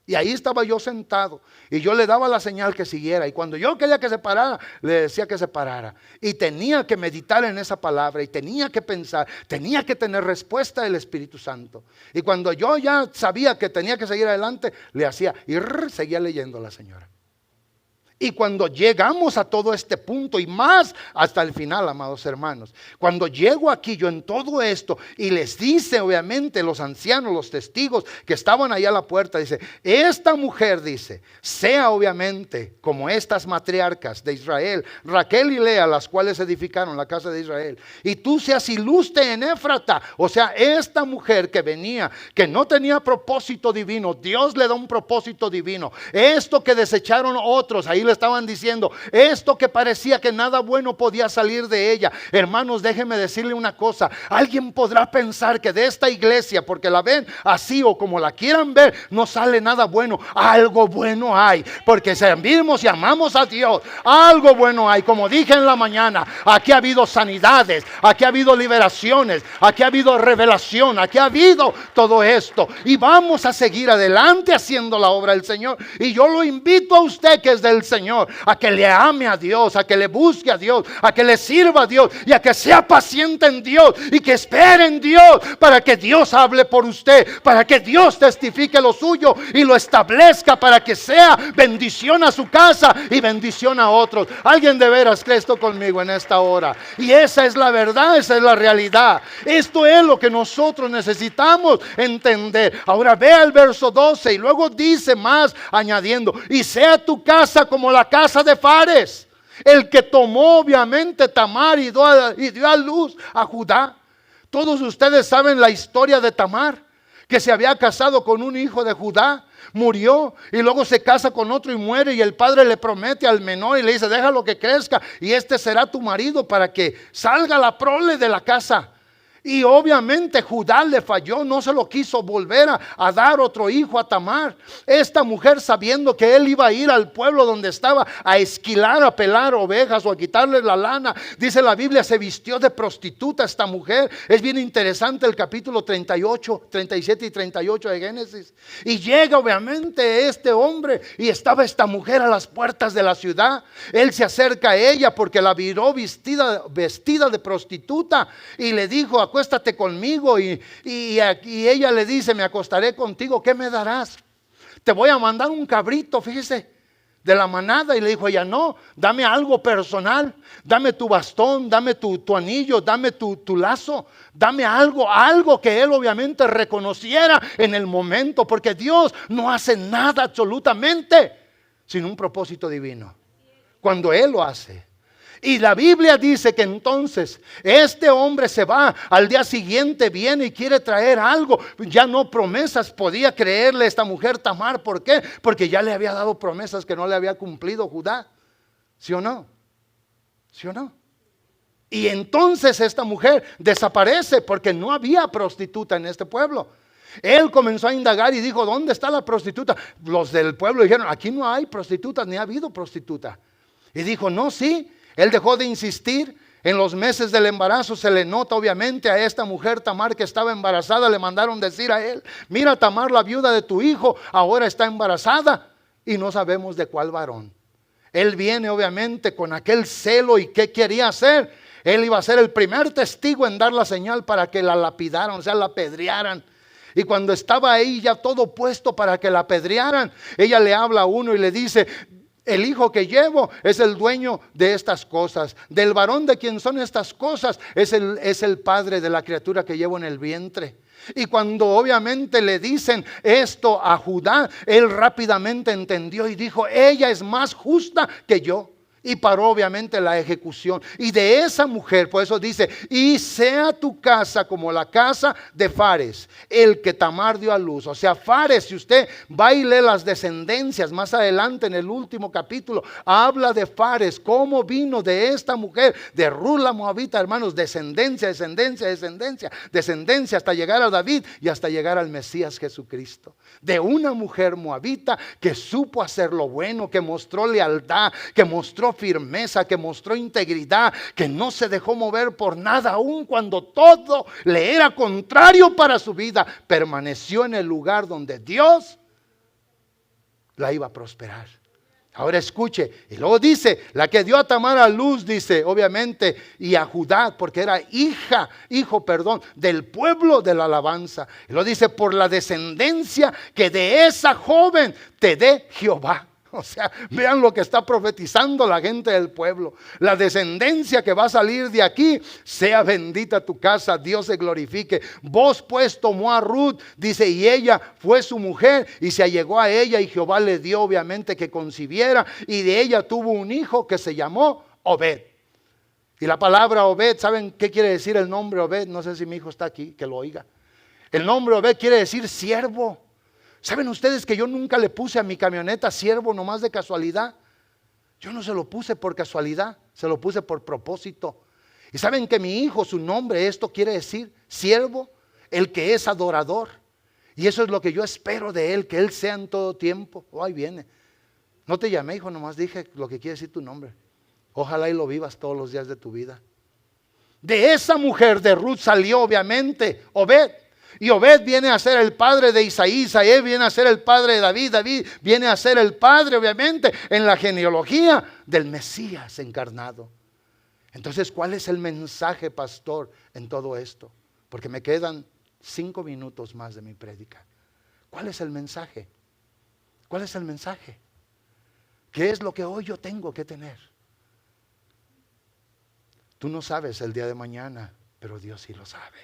Y ahí estaba yo sentado, y yo le daba la señal que siguiera, y cuando yo quería que se parara, le decía que se parara. Y tenía que meditar en esa palabra, y tenía que pensar, tenía que tener respuesta del Espíritu Santo. Y cuando yo ya sabía que tenía que seguir adelante, le hacía, y seguía leyendo la señora. Y cuando llegamos a todo este punto, y más hasta el final, amados hermanos, cuando llego aquí yo en todo esto, y les dice obviamente los ancianos, los testigos que estaban ahí a la puerta, dice: esta mujer, dice, sea obviamente como estas matriarcas de Israel, Raquel y Lea, las cuales edificaron la casa de Israel, y tú seas ilustre en Éfrata. O sea, esta mujer que venía, que no tenía propósito divino, Dios le da un propósito divino. Esto que desecharon otros, ahí le estaban diciendo esto que parecía que nada bueno podía salir de ella. Hermanos, déjenme decirle una cosa. Alguien podrá pensar que de esta iglesia, porque la ven así o como la quieran ver, no sale nada bueno. Algo bueno hay, porque servimos y amamos a Dios. Algo bueno hay. Como dije en la mañana, aquí ha habido sanidades, aquí ha habido liberaciones, aquí ha habido revelación, aquí ha habido todo esto. Y vamos a seguir adelante haciendo la obra del Señor. Y yo lo invito a usted que es del Señor, a que le ame a Dios, a que le busque a Dios, a que le sirva a Dios y a que sea paciente en Dios y que espere en Dios para que Dios hable por usted, para que Dios testifique lo suyo y lo establezca para que sea bendición a su casa y bendición a otros. Alguien de veras cree esto conmigo en esta hora. Y esa es la verdad, esa es la realidad. Esto es lo que nosotros necesitamos entender. Ahora vea el verso 12 y luego dice más añadiendo: y sea tu casa como la casa de Fares, el que tomó obviamente Tamar y dio a luz a Judá. Todos ustedes saben la historia de Tamar, que se había casado con un hijo de Judá, murió y luego se casa con otro y muere, y el padre le promete al menor y le dice: déjalo que crezca y este será tu marido para que salga la prole de la casa. Y obviamente Judá le falló, no se lo quiso volver a dar otro hijo a Tamar. Esta mujer, sabiendo que él iba a ir al pueblo donde estaba a esquilar, a pelar ovejas o a quitarle la lana, dice la Biblia, se vistió de prostituta esta mujer. Es bien interesante el capítulo 38, 37 y 38 de Génesis. Y llega obviamente este hombre y estaba esta mujer a las puertas de la ciudad. Él se acerca a ella porque la miró vestida de prostituta y le dijo: acuéstate conmigo, y ella le dice: me acostaré contigo, ¿qué me darás? Te voy a mandar un cabrito, fíjese, de la manada. Y le dijo ella: no, dame algo personal, dame tu bastón, dame tu anillo, dame tu lazo, dame algo que él obviamente reconociera en el momento, porque Dios no hace nada absolutamente sin un propósito divino, cuando Él lo hace. Y la Biblia dice que entonces este hombre se va, al día siguiente viene y quiere traer algo. Ya no promesas podía creerle esta mujer Tamar. ¿Por qué? Porque ya le había dado promesas que no le había cumplido Judá. ¿Sí o no? ¿Sí o no? Y entonces esta mujer desaparece porque no había prostituta en este pueblo. Él comenzó a indagar y dijo: ¿dónde está la prostituta? Los del pueblo dijeron: aquí no hay prostitutas, ni ha habido prostituta. Y dijo: no, sí. Él dejó de insistir. En los meses del embarazo se le nota obviamente a esta mujer Tamar que estaba embarazada. Le mandaron decir a él: mira, Tamar, la viuda de tu hijo, ahora está embarazada y no sabemos de cuál varón. Él viene obviamente con aquel celo. ¿Y qué quería hacer? Él iba a ser el primer testigo en dar la señal para que la lapidaran, o sea, la apedrearan. Y cuando estaba ahí ya todo puesto para que la apedrearan, ella le habla a uno y le dice: el hijo que llevo es el dueño de estas cosas. Del varón de quien son estas cosas es el padre de la criatura que llevo en el vientre. Y cuando obviamente le dicen esto a Judá, él rápidamente entendió y dijo: ella es más justa que yo. Y paró obviamente la ejecución. Y de esa mujer, por eso dice: y sea tu casa como la casa de Fares, el que Tamar dio a luz. O sea, Fares, si usted va y lee las descendencias más adelante en el último capítulo, habla de Fares, cómo vino de esta mujer, de Ruth la Moabita, hermanos, descendencia hasta llegar a David y hasta llegar al Mesías Jesucristo. De una mujer moabita que supo hacer lo bueno, que mostró lealtad, que mostró firmeza, que mostró integridad, que no se dejó mover por nada, aun cuando todo le era contrario para su vida. Permaneció en el lugar donde Dios la iba a prosperar. Ahora escuche, y luego dice: la que dio a Tamar a luz, dice obviamente, y a Judá, porque era hijo del pueblo de la alabanza. Y lo dice: por la descendencia que de esa joven te dé Jehová. O sea, vean lo que está profetizando la gente del pueblo. La descendencia que va a salir de aquí, sea bendita tu casa, Dios se glorifique. Vos pues tomó a Ruth, dice, y ella fue su mujer y se allegó a ella, y Jehová le dio obviamente que concibiera, y de ella tuvo un hijo que se llamó Obed. Y la palabra Obed, ¿saben qué quiere decir el nombre Obed? No sé si mi hijo está aquí, que lo oiga. El nombre Obed quiere decir siervo. ¿Saben ustedes que yo nunca le puse a mi camioneta siervo nomás de casualidad? Yo no se lo puse por casualidad, se lo puse por propósito. Y saben que mi hijo, su nombre, esto quiere decir siervo, el que es adorador. Y eso es lo que yo espero de él, que él sea en todo tiempo. Oh, ahí viene. No te llamé, hijo, nomás dije lo que quiere decir tu nombre. Ojalá y lo vivas todos los días de tu vida. De esa mujer de Ruth salió obviamente Obed. Y Obed viene a ser el padre de Isaí, Isaí viene a ser el padre de David, David viene a ser el padre obviamente en la genealogía del Mesías encarnado. Entonces, ¿cuál es el mensaje, pastor, en todo esto? Porque me quedan 5 minutos más de mi prédica. ¿Cuál es el mensaje? ¿Cuál es el mensaje? ¿Qué es lo que hoy yo tengo que tener? Tú no sabes el día de mañana, pero Dios sí lo sabe.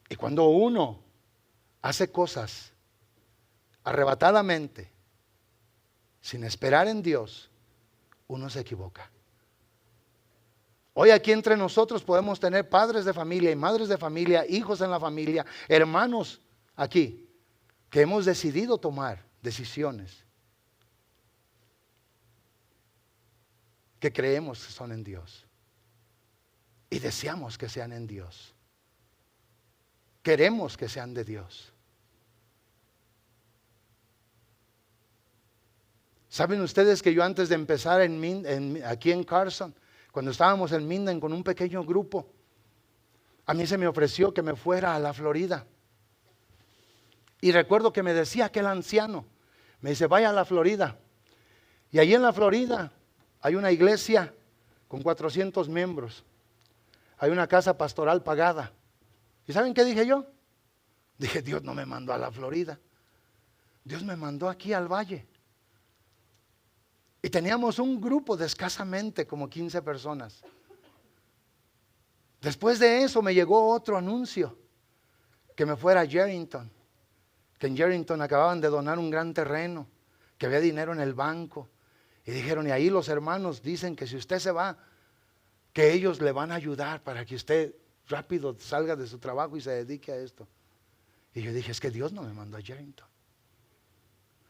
Y cuando uno hace cosas arrebatadamente, sin esperar en Dios, uno se equivoca. Hoy aquí entre nosotros podemos tener padres de familia y madres de familia, hijos en la familia, hermanos aquí, que hemos decidido tomar decisiones que creemos que son en Dios y deseamos que sean en Dios. Queremos que sean de Dios. ¿Saben ustedes que yo antes de empezar aquí en Carson, cuando estábamos en Minden con un pequeño grupo, a mí se me ofreció que me fuera a la Florida? Y recuerdo que me decía aquel anciano, me dice, vaya a la Florida. Y allí en la Florida hay una iglesia con 400 miembros. Hay una casa pastoral pagada. ¿Y saben qué dije yo? Dije, Dios no me mandó a la Florida. Dios me mandó aquí al valle. Y teníamos un grupo de escasamente como 15 personas. Después de eso me llegó otro anuncio, que me fuera a Jerrington. Que en Jerrington acababan de donar un gran terreno, que había dinero en el banco. Y dijeron, y ahí los hermanos dicen que si usted se va, que ellos le van a ayudar para que usted rápido salga de su trabajo y se dedique a esto. Y yo dije, es que Dios no me mandó a Jerrington.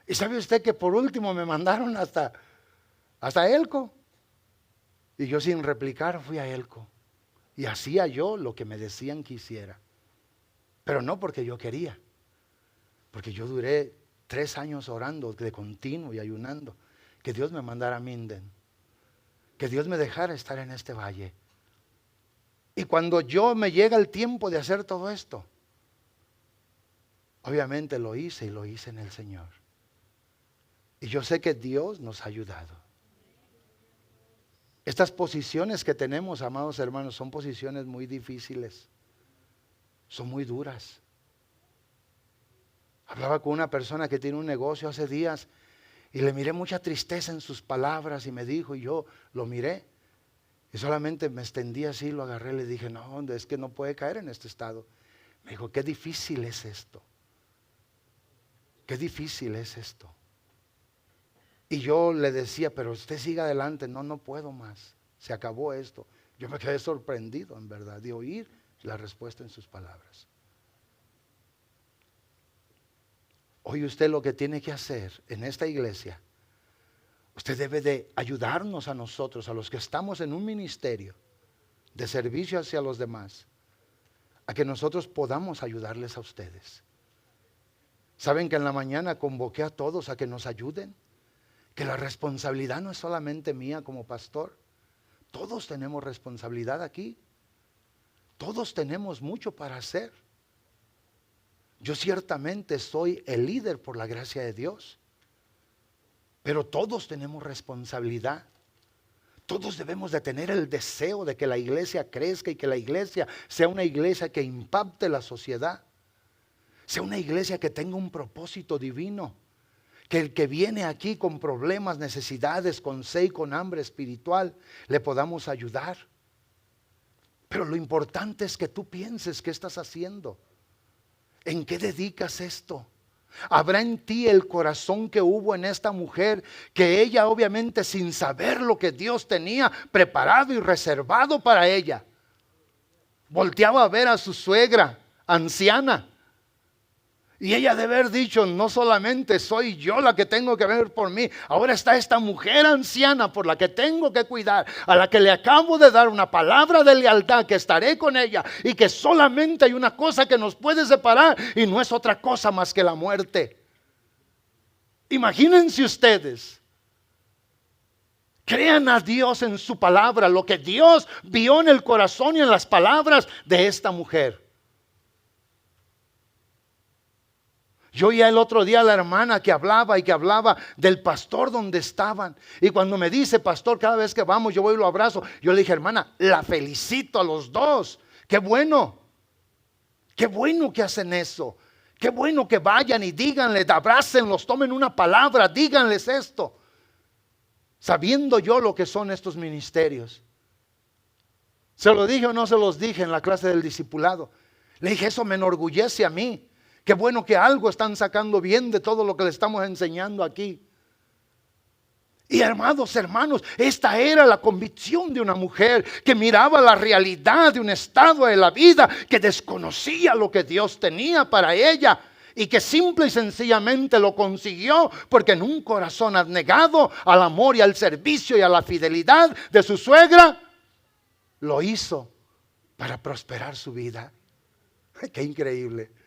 Y sabe usted que por último me mandaron hasta Elko. Y yo sin replicar fui a Elko. Y hacía yo lo que me decían que hiciera. Pero no porque yo quería. Porque yo duré 3 años orando de continuo y ayunando. Que Dios me mandara a Minden. Que Dios me dejara estar en este valle. Y cuando yo me llega el tiempo de hacer todo esto, obviamente lo hice y lo hice en el Señor. Y yo sé que Dios nos ha ayudado. Estas posiciones que tenemos, amados hermanos, son posiciones muy difíciles. Son muy duras. Hablaba con una persona que tiene un negocio hace días y le miré mucha tristeza en sus palabras y me dijo, y yo lo miré. Y solamente me extendí así, lo agarré y le dije, no, es que no puede caer en este estado. Me dijo, qué difícil es esto. Qué difícil es esto. Y yo le decía, pero usted siga adelante. No, no puedo más. Se acabó esto. Yo me quedé sorprendido, en verdad, de oír la respuesta en sus palabras. Hoy usted lo que tiene que hacer en esta iglesia, usted debe de ayudarnos a nosotros, a los que estamos en un ministerio de servicio hacia los demás, a que nosotros podamos ayudarles a ustedes. ¿Saben que en la mañana convoqué a todos a que nos ayuden? Que la responsabilidad no es solamente mía como pastor. Todos tenemos responsabilidad aquí. Todos tenemos mucho para hacer. Yo ciertamente soy el líder por la gracia de Dios. Pero todos tenemos responsabilidad. Todos debemos de tener el deseo de que la iglesia crezca y que la iglesia sea una iglesia que impacte la sociedad. Sea una iglesia que tenga un propósito divino. Que el que viene aquí con problemas, necesidades, con sed y con hambre espiritual, le podamos ayudar. Pero lo importante es que tú pienses qué estás haciendo. ¿En qué dedicas esto? ¿Habrá en ti el corazón que hubo en esta mujer, que ella obviamente sin saber lo que Dios tenía preparado y reservado para ella, volteaba a ver a su suegra anciana Y ella debe haber dicho, no solamente soy yo la que tengo que ver por mí, ahora está esta mujer anciana por la que tengo que cuidar, a la que le acabo de dar una palabra de lealtad, que estaré con ella y que solamente hay una cosa que nos puede separar y no es otra cosa más que la muerte. Imagínense ustedes. Crean a Dios en su palabra, lo que Dios vio en el corazón y en las palabras de esta mujer. Yo oía el otro día a la hermana que hablaba del pastor donde estaban. Y cuando me dice, pastor, cada vez que vamos yo voy y lo abrazo. Yo le dije, hermana, la felicito a los dos. Qué bueno que hacen eso. Qué bueno que vayan y díganle, abrácenlos, tomen una palabra, díganles esto. Sabiendo yo lo que son estos ministerios. ¿Se lo dije o no se los dije en la clase del discipulado? Le dije, eso me enorgullece a mí. Qué bueno que algo están sacando bien de todo lo que le estamos enseñando aquí. Y hermanos, esta era la convicción de una mujer que miraba la realidad de un estado de la vida, que desconocía lo que Dios tenía para ella y que simple y sencillamente lo consiguió porque en un corazón abnegado al amor y al servicio y a la fidelidad de su suegra, lo hizo para prosperar su vida. Qué increíble.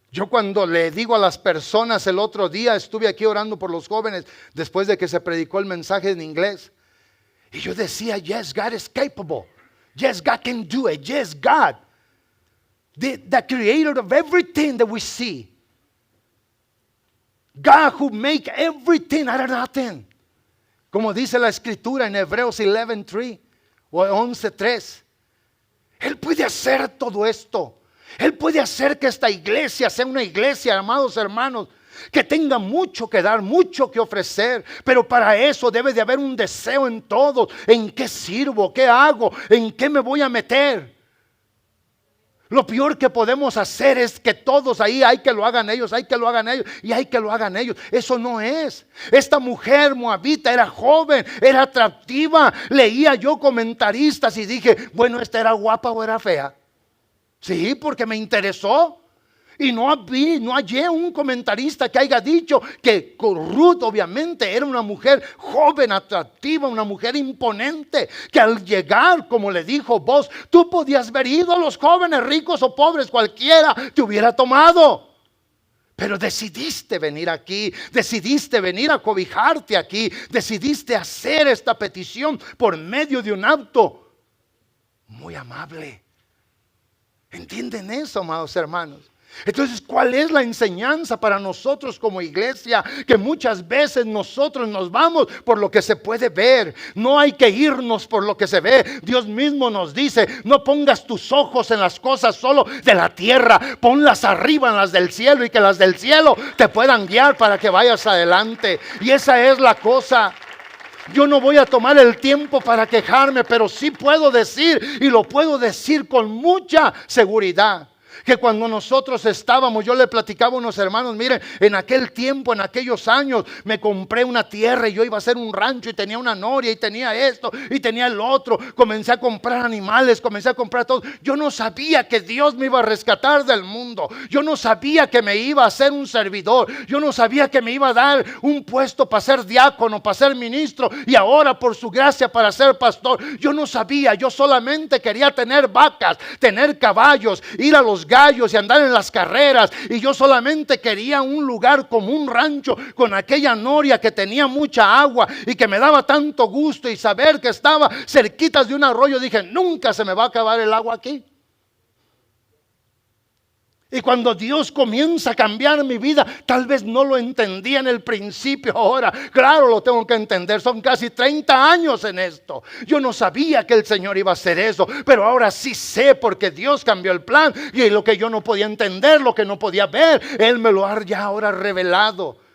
Yo cuando le digo a las personas, el otro día estuve aquí orando por los jóvenes después de que se predicó el mensaje en inglés, y yo decía, yes, God is capable, yes, God can do it, yes, God, the creator of everything that we see, God who make everything out of nothing, como dice la escritura en Hebreos 11:3 o 11:3. Él puede hacer todo esto. Él puede hacer que esta iglesia sea una iglesia, amados hermanos, que tenga mucho que dar, mucho que ofrecer. Pero para eso debe de haber un deseo en todos. ¿En qué sirvo? ¿Qué hago? ¿En qué me voy a meter? Lo peor que podemos hacer es que todos ahí, hay que lo hagan ellos, hay que lo hagan ellos y hay que lo hagan ellos. Eso no es. Esta mujer moabita era joven, era atractiva. Leía yo comentaristas y dije, bueno, ¿esta era guapa o era fea? Sí, porque me interesó. Y no hallé un comentarista que haya dicho que Ruth obviamente era una mujer joven, atractiva, una mujer imponente, que al llegar, como le dijo Boaz, tú podías haber ido a los jóvenes ricos o pobres, cualquiera te hubiera tomado. Pero decidiste venir aquí, decidiste venir a cobijarte aquí, decidiste hacer esta petición por medio de un acto muy amable. ¿Entienden eso, amados hermanos? Entonces, ¿cuál es la enseñanza para nosotros como iglesia? Que muchas veces nosotros nos vamos por lo que se puede ver. No hay que irnos por lo que se ve. Dios mismo nos dice, no pongas tus ojos en las cosas solo de la tierra. Ponlas arriba en las del cielo y que las del cielo te puedan guiar para que vayas adelante. Y esa es la cosa. Yo no voy a tomar el tiempo para quejarme, pero sí puedo decir, y lo puedo decir con mucha seguridad, que cuando nosotros estábamos, yo le platicaba a unos hermanos, miren, en aquel tiempo, en aquellos años, me compré una tierra y yo iba a hacer un rancho y tenía una noria y tenía esto y tenía el otro. Comencé a comprar animales, comencé a comprar todo. Yo no sabía que Dios me iba a rescatar del mundo. Yo no sabía que me iba a hacer un servidor. Yo no sabía que me iba a dar un puesto para ser diácono, para ser ministro y ahora por su gracia para ser pastor. Yo no sabía, yo solamente quería tener vacas, tener caballos, ir a los gallos y andar en las carreras, y yo solamente quería un lugar como un rancho con aquella noria que tenía mucha agua y que me daba tanto gusto, y saber que estaba cerquita de un arroyo. Dije, nunca se me va a acabar el agua aquí. Y cuando Dios comienza a cambiar mi vida, tal vez no lo entendía en el principio. Ahora, claro, lo tengo que entender. Son casi 30 años en esto. Yo no sabía que el Señor iba a hacer eso, pero ahora sí sé, porque Dios cambió el plan. Y lo que yo no podía entender, lo que no podía ver, Él me lo ha ya ahora revelado.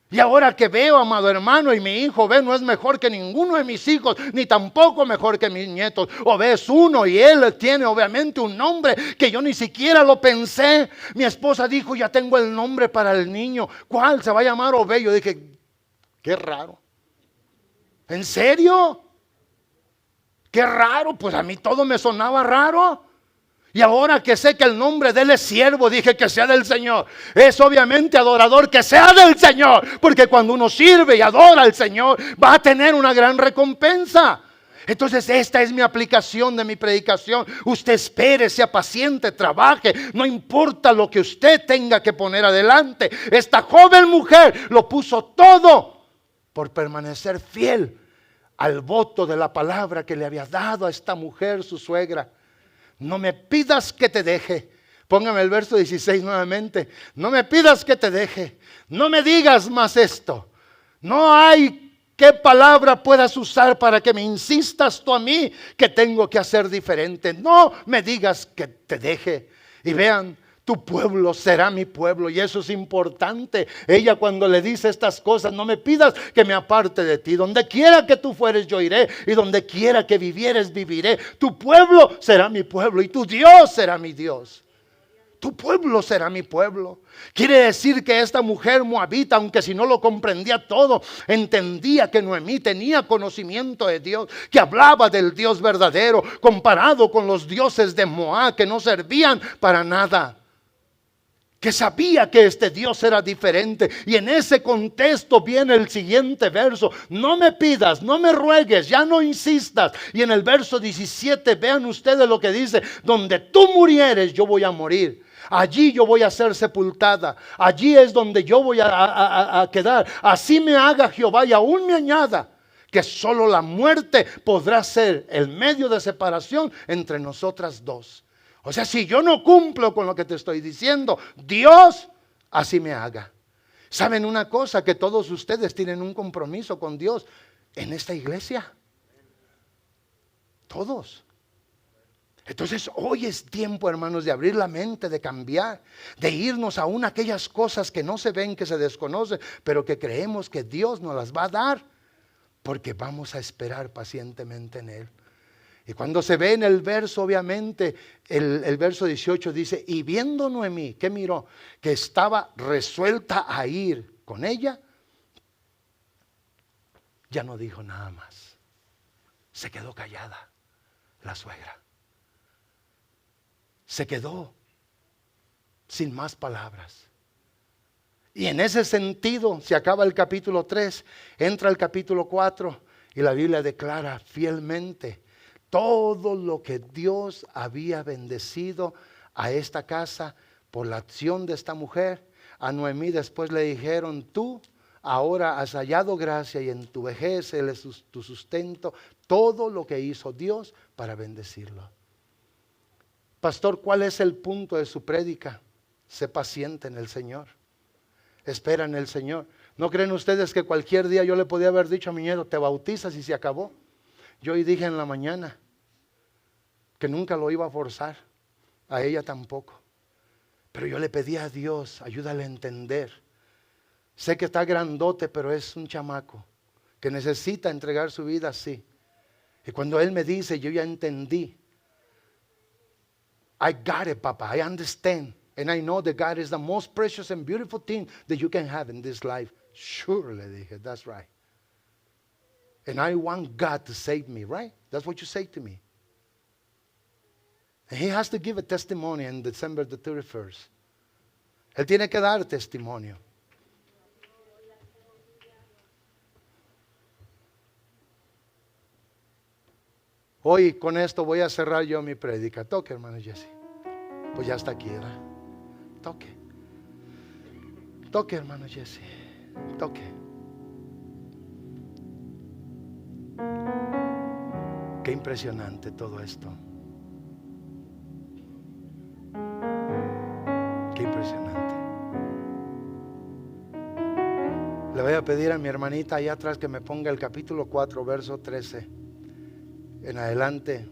Y ahora que veo, amado hermano, y mi hijo ve, no es mejor que ninguno de mis hijos, ni tampoco mejor que mis nietos. O ves uno y él tiene obviamente un nombre que yo ni siquiera lo pensé. Mi esposa dijo, ya tengo el nombre para el niño. ¿Cuál? Se va a llamar Obed. Yo dije, qué raro. ¿En serio? Qué raro, pues a mí todo me sonaba raro. Y ahora que sé que el nombre de Él es siervo, dije que sea del Señor. Es obviamente adorador, que sea del Señor. Porque cuando uno sirve y adora al Señor, va a tener una gran recompensa. Entonces esta es mi aplicación de mi predicación. Usted espere, sea paciente, trabaje. No importa lo que usted tenga que poner adelante. Esta joven mujer lo puso todo por permanecer fiel al voto de la palabra que le había dado a esta mujer, su suegra. No me pidas que te deje. Póngame el verso 16 nuevamente. No me pidas que te deje. No me digas más esto. No hay ¿qué palabra puedas usar para que me insistas tú a mí que tengo que hacer diferente? No me digas que te deje. Y vean, tu pueblo será mi pueblo, y eso es importante. Ella cuando le dice estas cosas, no me pidas que me aparte de ti. Donde quiera que tú fueres yo iré, y donde quiera que vivieres viviré. Tu pueblo será mi pueblo y tu Dios será mi Dios. Tu pueblo será mi pueblo. Quiere decir que esta mujer moabita, aunque si no lo comprendía todo, entendía que Noemí tenía conocimiento de Dios, que hablaba del Dios verdadero, comparado con los dioses de Moab que no servían para nada. Que sabía que este Dios era diferente. Y en ese contexto viene el siguiente verso. No me pidas, no me ruegues, ya no insistas. Y en el verso 17 vean ustedes lo que dice. Donde tú murieres yo voy a morir. Allí yo voy a ser sepultada. Allí es donde yo voy a quedar. Así me haga Jehová y aún me añada que solo la muerte podrá ser el medio de separación entre nosotras dos. O sea, si yo no cumplo con lo que te estoy diciendo, Dios así me haga. ¿Saben una cosa? Que todos ustedes tienen un compromiso con Dios en esta iglesia. Todos. Entonces hoy es tiempo, hermanos, de abrir la mente, de cambiar, de irnos aún a aquellas cosas que no se ven, que se desconocen, pero que creemos que Dios nos las va a dar, porque vamos a esperar pacientemente en Él. Y cuando se ve en el verso, obviamente, el verso 18 dice, y viendo Noemí, ¿qué miró? Que estaba resuelta a ir con ella, ya no dijo nada más. Se quedó callada la suegra. Se quedó sin más palabras. Y en ese sentido se acaba el capítulo 3, entra el capítulo 4 y la Biblia declara fielmente todo lo que Dios había bendecido a esta casa por la acción de esta mujer. A Noemí después le dijeron, tú ahora has hallado gracia y en tu vejez Él es tu sustento. Todo lo que hizo Dios para bendecirlo. Pastor, ¿cuál es el punto de su prédica? Sé paciente en el Señor. Espera en el Señor. ¿No creen ustedes que cualquier día yo le podía haber dicho a mi nieto, te bautizas y se acabó? Yo hoy dije en la mañana que nunca lo iba a forzar. A ella tampoco. Pero yo le pedí a Dios, ayúdale a entender. Sé que está grandote, pero es un chamaco que necesita entregar su vida así. Y cuando Él me dice, yo ya entendí. I got it, Papa. I understand. And I know that God is the most precious and beautiful thing that you can have in this life. Surely, dije, that's right. And I want God to save me, right? That's what you say to me. And He has to give a testimony on December the 31st. Él tiene que dar testimonio. Hoy con esto voy a cerrar yo mi prédica. Toque, hermano Jesse. Pues ya está aquí, ¿verdad? Toque. Toque, hermano Jesse. Toque. Qué impresionante todo esto. Qué impresionante. Le voy a pedir a mi hermanita allá atrás que me ponga el capítulo 4, verso 13 en adelante.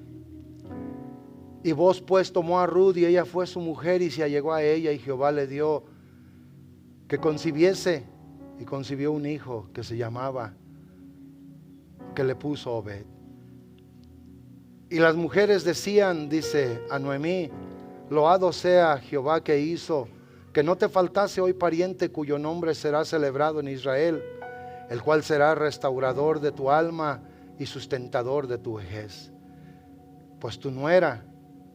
Y vos pues tomó a Ruth y ella fue su mujer y se allegó a ella y Jehová le dio que concibiese y concibió un hijo que se llamaba, que le puso Obed. Y las mujeres decían, dice a Noemí, loado sea Jehová que hizo que no te faltase hoy pariente cuyo nombre será celebrado en Israel, el cual será restaurador de tu alma y sustentador de tu vejez. Pues tu nuera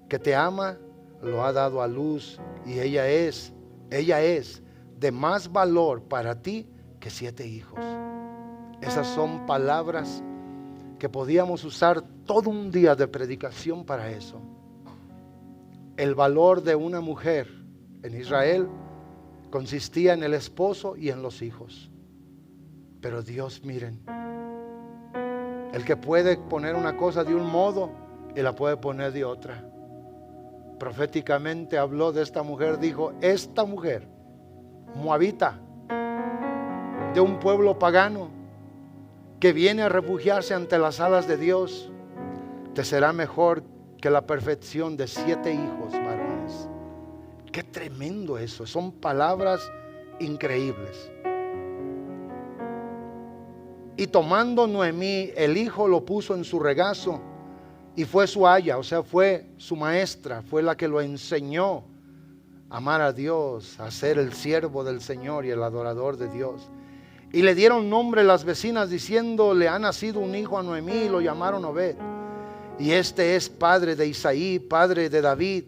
que te ama lo ha dado a luz y ella es de más valor para ti que 7 hijos. Esas son palabras que podíamos usar todo un día de predicación para eso. El valor de una mujer en Israel consistía en el esposo y en los hijos. Pero Dios, miren, el que puede poner una cosa de un modo y la puede poner de otra. Proféticamente habló de esta mujer, dijo: esta mujer, moabita, de un pueblo pagano, que viene a refugiarse ante las alas de Dios, te será mejor que la perfección de 7 hijos varones. Qué tremendo eso, son palabras increíbles. Y tomando Noemí el hijo, lo puso en su regazo, y fue su aya, o sea, fue su maestra, fue la que lo enseñó a amar a Dios, a ser el siervo del Señor y el adorador de Dios. Y le dieron nombre las vecinas diciendo: le ha nacido un hijo a Noemí, y lo llamaron Obed. Y este es padre de Isaí, padre de David.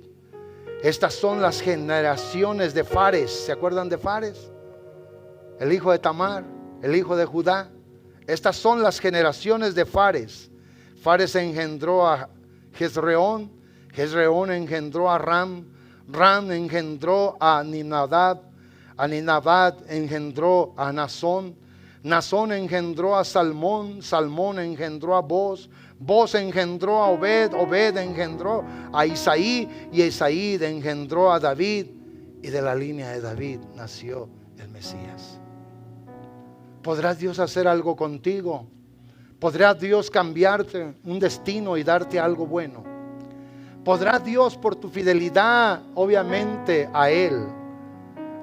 Estas son las generaciones de Fares. ¿Se acuerdan de Fares? El hijo de Tamar, el hijo de Judá. Estas son las generaciones de Fares. Fares engendró a Jezreón, Jezreón engendró a Ram, Ram engendró a Ninadab, Ninadab engendró a Nazón, Nazón engendró a Salmón, Salmón engendró a Boz, Boz engendró a Obed, Obed engendró a Isaí, y Isaí engendró a David, y de la línea de David nació el Mesías. ¿Podrá Dios hacer algo contigo? ¿Podrá Dios cambiarte un destino y darte algo bueno? ¿Podrá Dios, por tu fidelidad, obviamente, a Él,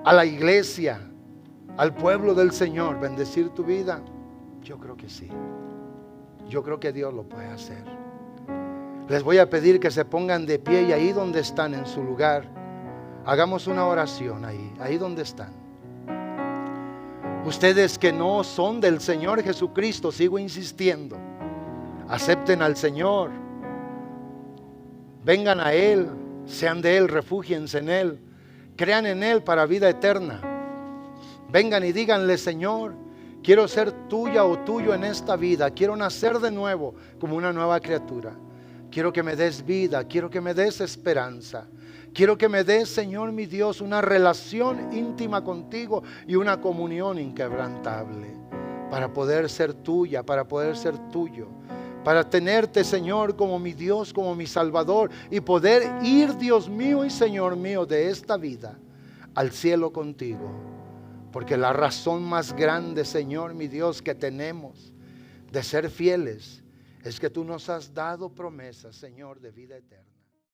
a la iglesia, al pueblo del Señor, bendecir tu vida? Yo creo que sí. Yo creo que Dios lo puede hacer. Les voy a pedir que se pongan de pie, y ahí donde están en su lugar, hagamos una oración ahí donde están. Ustedes que no son del Señor Jesucristo, sigo insistiendo, acepten al Señor, vengan a Él, sean de Él, refúgiense en Él, crean en Él para vida eterna. Vengan y díganle: Señor, quiero ser tuya o tuyo en esta vida, quiero nacer de nuevo como una nueva criatura. Quiero que me des vida, quiero que me des esperanza. Quiero que me des, Señor mi Dios, una relación íntima contigo y una comunión inquebrantable para poder ser tuya, para poder ser tuyo, para tenerte, Señor, como mi Dios, como mi Salvador, y poder ir, Dios mío y Señor mío, de esta vida al cielo contigo. Porque la razón más grande, Señor mi Dios, que tenemos de ser fieles es que tú nos has dado promesas, Señor, de vida eterna.